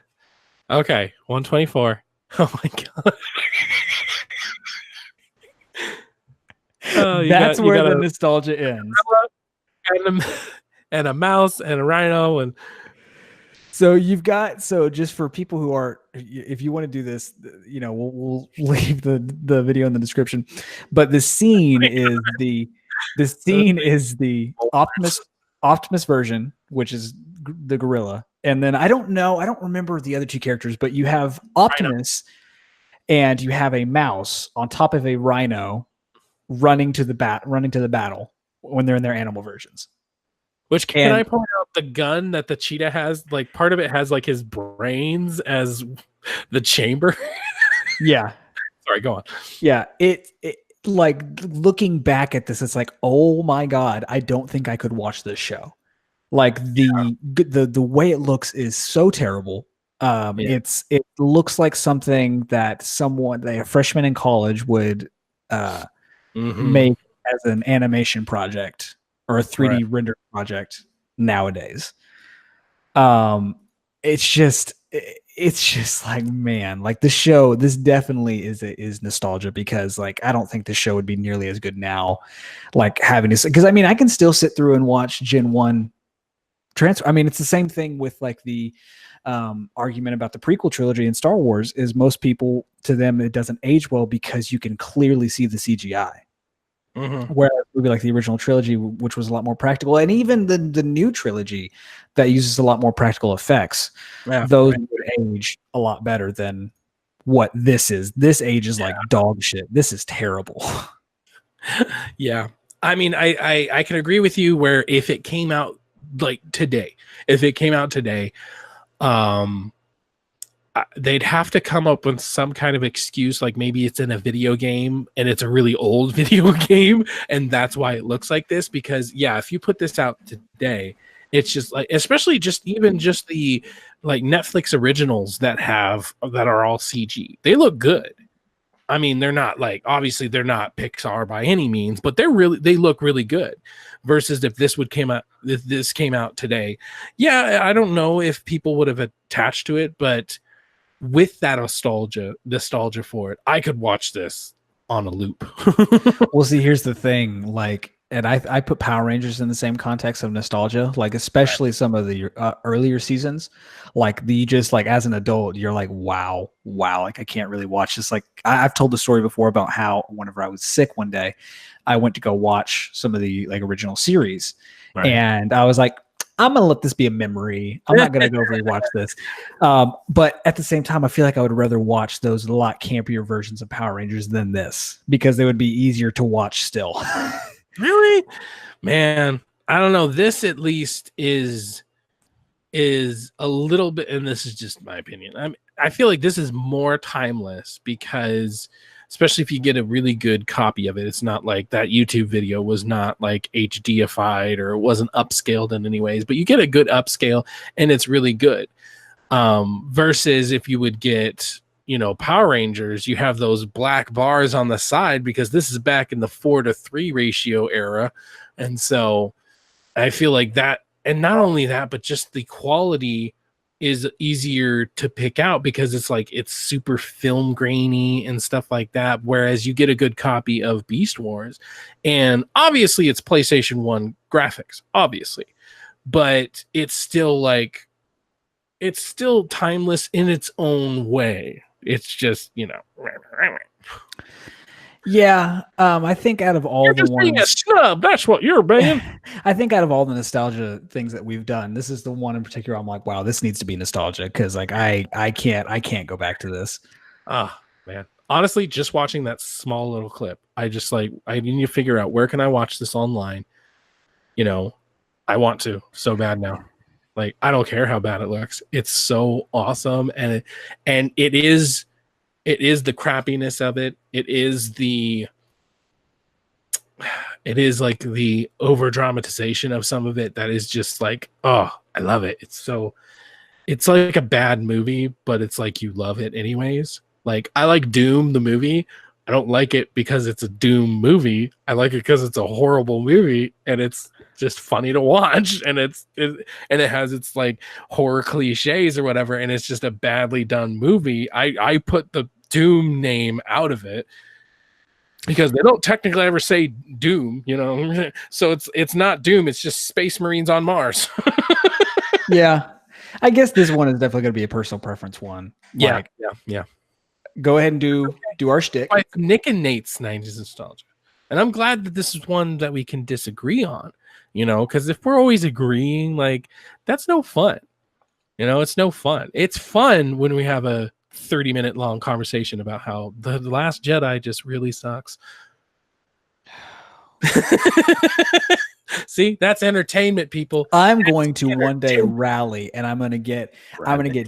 Okay, 1:24. Oh my God. That's where the nostalgia ends. And a mouse and a rhino. And so you've got, just for people who are, if you want to do this, we'll leave the video in the description, but the scene is the Optimus version, which is the gorilla. And then I don't remember the other two characters, but you have Optimus and you have a mouse on top of a rhino running to the battle when they're in their animal versions. Which can I point out the gun that the cheetah has? Like part of it has like his brains as the chamber. Yeah. Sorry, go on. Yeah. It like looking back at this, it's like, oh my God, I don't think I could watch this show. Like the way it looks is so terrible. It looks like something that a freshman in college would make as an animation project or a 3D render project nowadays. It's just like, man, like the show, this definitely is nostalgia, because like I don't think the show would be nearly as good now, like having this, because I mean I can still sit through and watch Gen 1 transfer. I mean, it's the same thing with like the argument about the prequel trilogy in Star Wars, is most people, to them it doesn't age well because you can clearly see the CGI. Whereas a movie like the original trilogy, which was a lot more practical, and even the new trilogy that uses a lot more practical effects, those would age a lot better than what this is. This ages like dog shit. This is terrible. Yeah. I mean, I can agree with you where if it came out like today, they'd have to come up with some kind of excuse, like maybe it's in a video game and it's a really old video game and that's why it looks like this. Because if you put this out today, it's just like, especially just the like Netflix originals that are all CG, they look good. I mean, they're not like, obviously they're not Pixar by any means, but they look really good. Versus if this came out today, I don't know if people would have attached to it, but with that nostalgia for it, I could watch this on a loop. Well, see, here's the thing, like, and I put Power Rangers in the same context of nostalgia, like especially some of the earlier seasons, like just like as an adult, you're like, wow, like I can't really watch this. Like I've told the story before about how whenever I was sick one day, I went to go watch some of the like original series, and I was like, I'm going to let this be a memory. I'm not going to go rewatch this. But at the same time, I feel like I would rather watch those a lot campier versions of Power Rangers than this, because they would be easier to watch still. Really? Man, I don't know. This at least is a little bit, and this is just my opinion, I feel like this is more timeless, because especially if you get a really good copy of it, it's not like that YouTube video was not like HDified or it wasn't upscaled in any ways, but you get a good upscale and it's really good. Versus if you would get, Power Rangers, you have those black bars on the side because this is back in the 4:3 ratio era. And so I feel like that, and not only that, but just the quality is easier to pick out because it's super film grainy and stuff like that. Whereas you get a good copy of Beast Wars, and obviously it's PlayStation 1 graphics, obviously, but it's still timeless in its own way. It's just, Yeah, I think out of all the ones, being a snub, that's what you're being. I think out of all the nostalgia things that we've done, this is the one in particular I'm like, wow, this needs to be nostalgia, because like I can't go back to this. Man, honestly, just watching that small little clip, I need to figure out where can I watch this online. I want to so bad now. Like, I don't care how bad it looks. It's so awesome, and it is the crappiness of it. It is like the over dramatization of some of it that is just like, oh, I love it. It's like a bad movie, but it's like you love it anyways. Like, I like Doom the movie. I don't like it because it's a Doom movie. I like it because it's a horrible movie and it's just funny to watch, and it has its like horror cliches or whatever, and it's just a badly done movie. I put the Doom name out of it, Because they don't technically ever say Doom, you know, so it's not Doom, it's just Space Marines on Mars. Yeah, I guess this one is definitely going to be a personal preference one. Yeah. Go ahead and do our shtick. Nick and Nate's 90s nostalgia, and I'm glad that this is one that we can disagree on, you know, because if we're always agreeing, like, that's no fun. You know, it's no fun. It's fun when we have a 30-minute long conversation about how the Last Jedi just really sucks. See, that's entertainment, people. I'm going to one day rally, and I'm going to get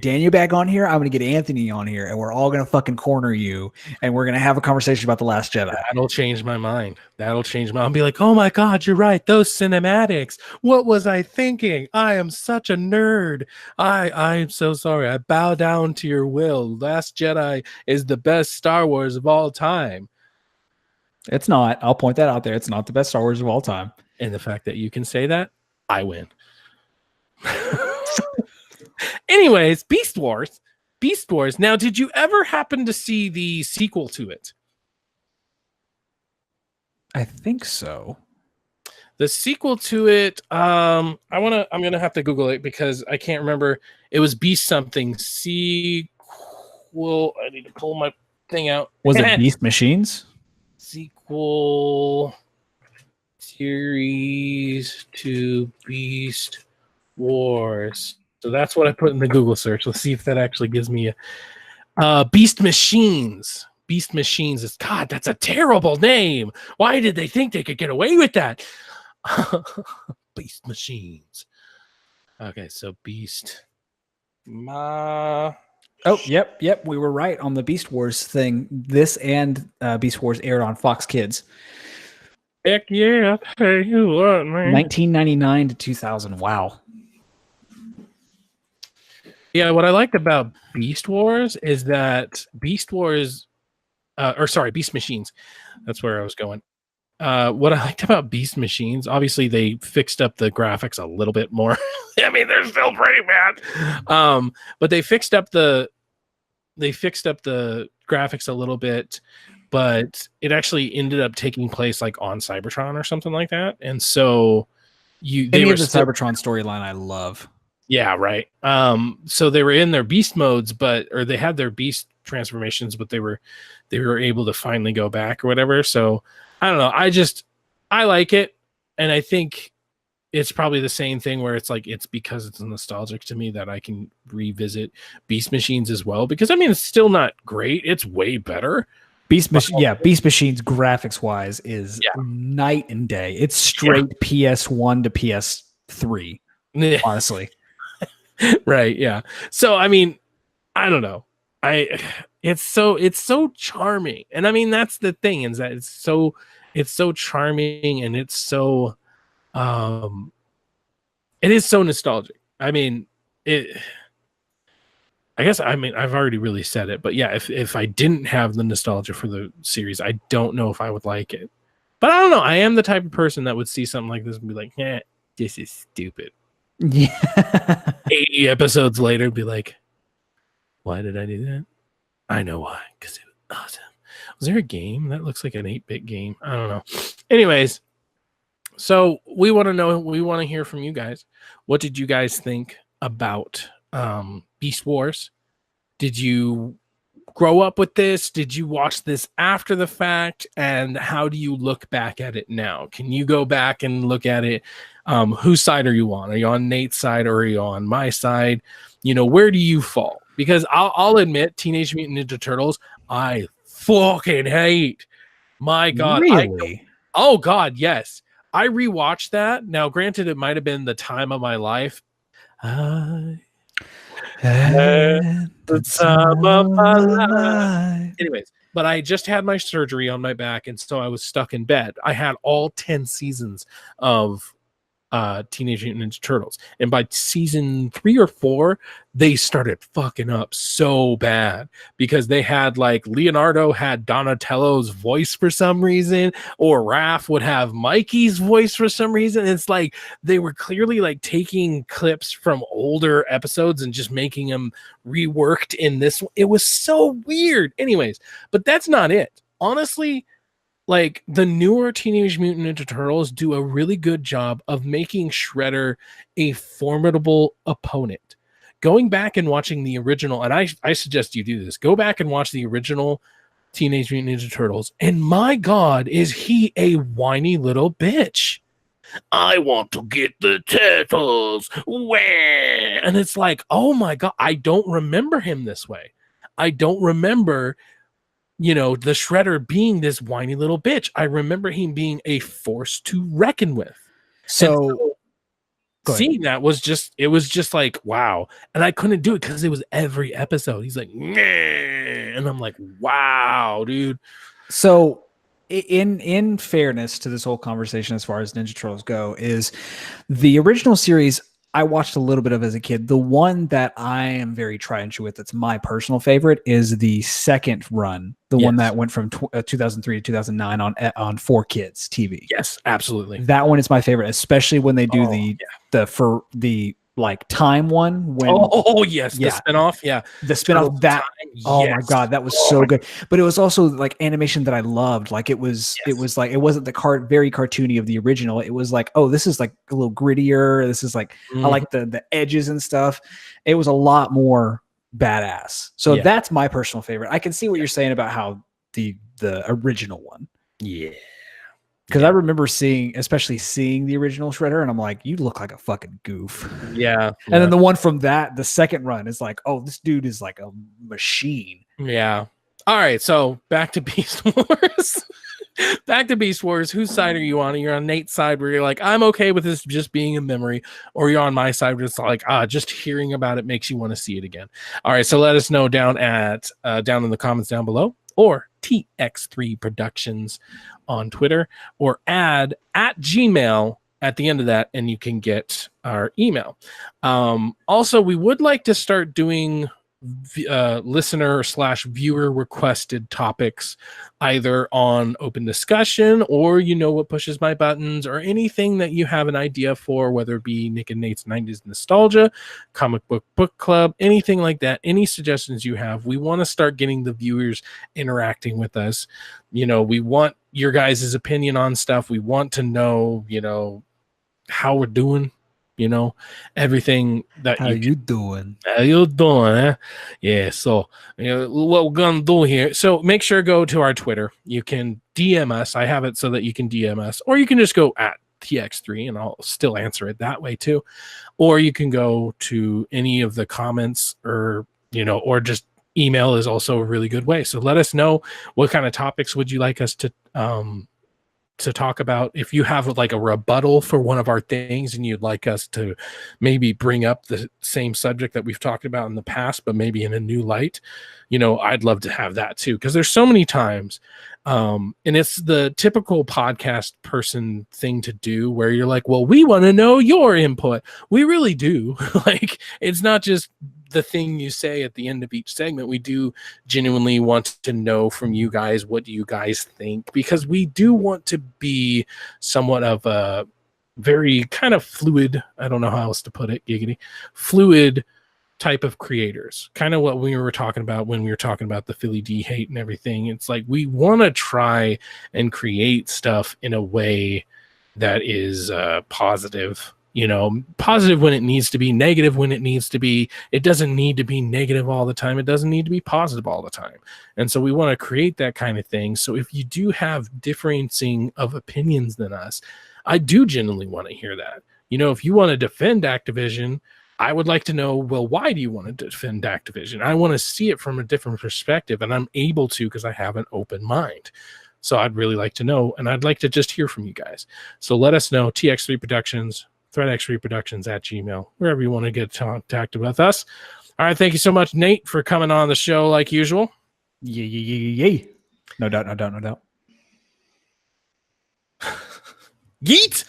Daniel back on here. I'm going to get Anthony on here, and we're all going to fucking corner you, and we're going to have a conversation about The Last Jedi. That'll change my mind. I'll be like, oh my God, you're right. Those cinematics. What was I thinking? I am such a nerd. I'm so sorry. I bow down to your will. Last Jedi is the best Star Wars of all time. It's not. I'll point that out there. It's not the best Star Wars of all time. And the fact that you can say that, I win. Anyways, Beast Wars. Now, did you ever happen to see the sequel to it? I think so. The sequel to it, I'm gonna have to Google it because I can't remember. It was Beast something sequel. I need to pull my thing out. Was it Beast Machines? Sequel series to Beast Wars. So that's what I put in the Google search. Let's see if that actually gives me a Beast Machines. Beast Machines is, God, that's a terrible name. Why did they think they could get away with that? Beast Machines. Okay, so Beast. Oh, yep. We were right on the Beast Wars thing. This and Beast Wars aired on Fox Kids. Heck yeah, I'll tell you what, man. 1999 to 2000. Wow. Yeah, what I liked about Beast Wars is that Beast Machines. That's where I was going. What I liked about Beast Machines, obviously they fixed up the graphics a little bit more. I mean, they're still pretty bad. But they fixed up the graphics a little bit, but it actually ended up taking place like on Cybertron or something like that. And so they were the Cybertron storyline I love. Yeah, right. So they were in their beast modes, or they had their beast transformations, but they were able to finally go back or whatever. So I don't know. I like it. And I think it's probably the same thing where it's like, it's because it's nostalgic to me that I can revisit Beast Machines as well. Because I mean, it's still not great. It's way better. Beast Machines graphics wise is night and day. It's straight PS1 to PS3, honestly. Right. Yeah. So, I mean, I don't know. It's so charming. And I mean, that's the thing, is that it's so charming, and it's so, it is so nostalgic. I mean, I've already really said it, but yeah, if I didn't have the nostalgia for the series, I don't know if I would like it. But I don't know. I am the type of person that would see something like this and be like, this is stupid. Yeah. 80 episodes later, be like, why did I do that? I know why, because it was awesome. Was there a game? That looks like an 8-bit game. I don't know. Anyways, so we want to hear from you guys. What did you guys think about Beast Wars? Did you grow up with this? Did you watch this after the fact? And how do you look back at it now? Can you go back and look at it? Whose side are you on? Are you on Nate's side, or are you on my side? You know, where do you fall? Because I'll admit, Teenage Mutant Ninja Turtles, I fucking hate. My God. Really? Oh God, yes. I rewatched that. Now, granted, it might have been the time of my life. I had the time of my life. Anyways, but I just had my surgery on my back, and so I was stuck in bed. I had all 10 seasons of Teenage Mutant Ninja Turtles, and by season 3 or 4 they started fucking up so bad, because they had, like, Leonardo had Donatello's voice for some reason, or Raph would have Mikey's voice for some reason. It's like they were clearly like taking clips from older episodes and just making them reworked in this. It was so weird. Anyways, but that's not it. Honestly, like the newer Teenage Mutant Ninja Turtles do a really good job of making Shredder a formidable opponent. Going back and watching the original, and I suggest you do this, go back and watch the original Teenage Mutant Ninja Turtles, and my God, is he a whiny little bitch. I want to get the turtles. Wah! And it's like, oh my God, I don't remember him this way. I don't remember, the Shredder being this whiny little bitch. I remember him being a force to reckon with. So seeing that was just like, wow. And I couldn't do it because it was every episode. He's like, nah. And I'm like, wow, dude. So in fairness to this whole conversation, as far as Ninja Turtles go, is the original series I watched a little bit of as a kid. The one that I am very tried and true with, that's my personal favorite, is the second run, the one that went from 2003 to 2009 on 4Kids TV. Yes, absolutely. That one is my favorite, especially when they do the like time one. When yes, the spinoff, the spinoff. That my God, that was so good. But it was also like animation that I loved. Like it was like, it wasn't the very cartoony of the original. It was like, oh, this is like a little grittier. This is like I like the edges and stuff. It was a lot more badass. So that's my personal favorite. I can see what you're saying about how the original one. Yeah. Because I remember especially seeing the original Shredder, and I'm like, you look like a fucking goof. Yeah. And then the one from the second run is like, oh, this dude is like a machine. Yeah. All right. So back to Beast Wars. Back to Beast Wars. Whose side are you on? You're on Nate's side where you're like, I'm okay with this just being a memory. Or you're on my side where it's like, just hearing about it makes you want to see it again. All right. So let us know down in the comments down below, or TX3 Productions on Twitter, or add @Gmail at the end of that, and you can get our email. Also, we would like to start doing listener/viewer requested topics, either on open discussion or what pushes my buttons, or anything that you have an idea for, whether it be Nick and Nate's 90s nostalgia, comic book club, anything like that. Any suggestions you have, we want to start getting the viewers interacting with us. We want your guys' opinion on stuff. We want to know how we're doing, everything that how you doing? How you doing? Eh? Yeah. So, what we're going to do here. So make sure to go to our Twitter. You can DM us. I have it so that you can DM us, or you can just go @TX3 and I'll still answer it that way too. Or you can go to any of the comments, or just email is also a really good way. So let us know, what kind of topics would you like us to talk about. If you have like a rebuttal for one of our things and you'd like us to maybe bring up the same subject that we've talked about in the past, but maybe in a new light, I'd love to have that too. Because there's so many times, and it's the typical podcast person thing to do, where you're like, well, we want to know your input. We really do. Like, it's not just the thing you say at the end of each segment. We do genuinely want to know from you guys, what do you guys think? Because we do want to be somewhat of a very kind of fluid, I don't know how else to put it, giggity, fluid type of creators. Kind of what we were talking about when we were talking about the Philly D hate and everything. It's like, we want to try and create stuff in a way that is positive. Positive when it needs to be, negative when it needs to be. It doesn't need to be negative all the time. It doesn't need to be positive all the time. And so we want to create that kind of thing. So if you do have differencing of opinions than us, I do genuinely want to hear that. If you want to defend Activision, I would like to know, well, why do you want to defend Activision? I want to see it from a different perspective, and I'm able to because I have an open mind. So I'd really like to know, and I'd like to just hear from you guys. So let us know, TX3 Productions, ThreatX3 Productions @Gmail, wherever you want to get contacted with us. All right, thank you so much, Nate, for coming on the show like usual. Yeah. No doubt. Yeet!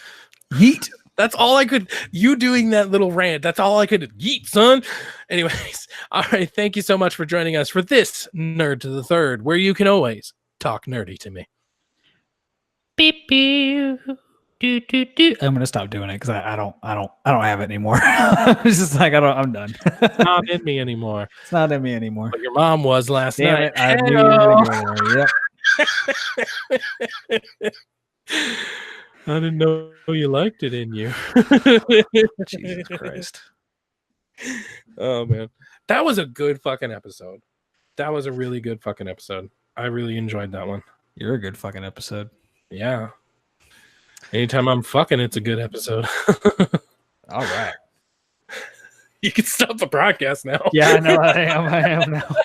That's all I could. You doing that little rant, that's all I could. Yeet, son. Anyways, all right, thank you so much for joining us for this Nerd to the Third, where you can always talk nerdy to me. Beep beep. Do. I'm gonna stop doing it because I don't have it anymore. It's just like I'm done. It's not in me anymore. It's not in me anymore. But your mom was last night. I knew you were gonna go there. Yep. I didn't know you liked it in you. Jesus Christ. Oh man. That was a good fucking episode. That was a really good fucking episode. I really enjoyed that one. You're a good fucking episode. Yeah. Anytime I'm fucking, it's a good episode. All right. You can stop the broadcast now. Yeah, I know. I am now.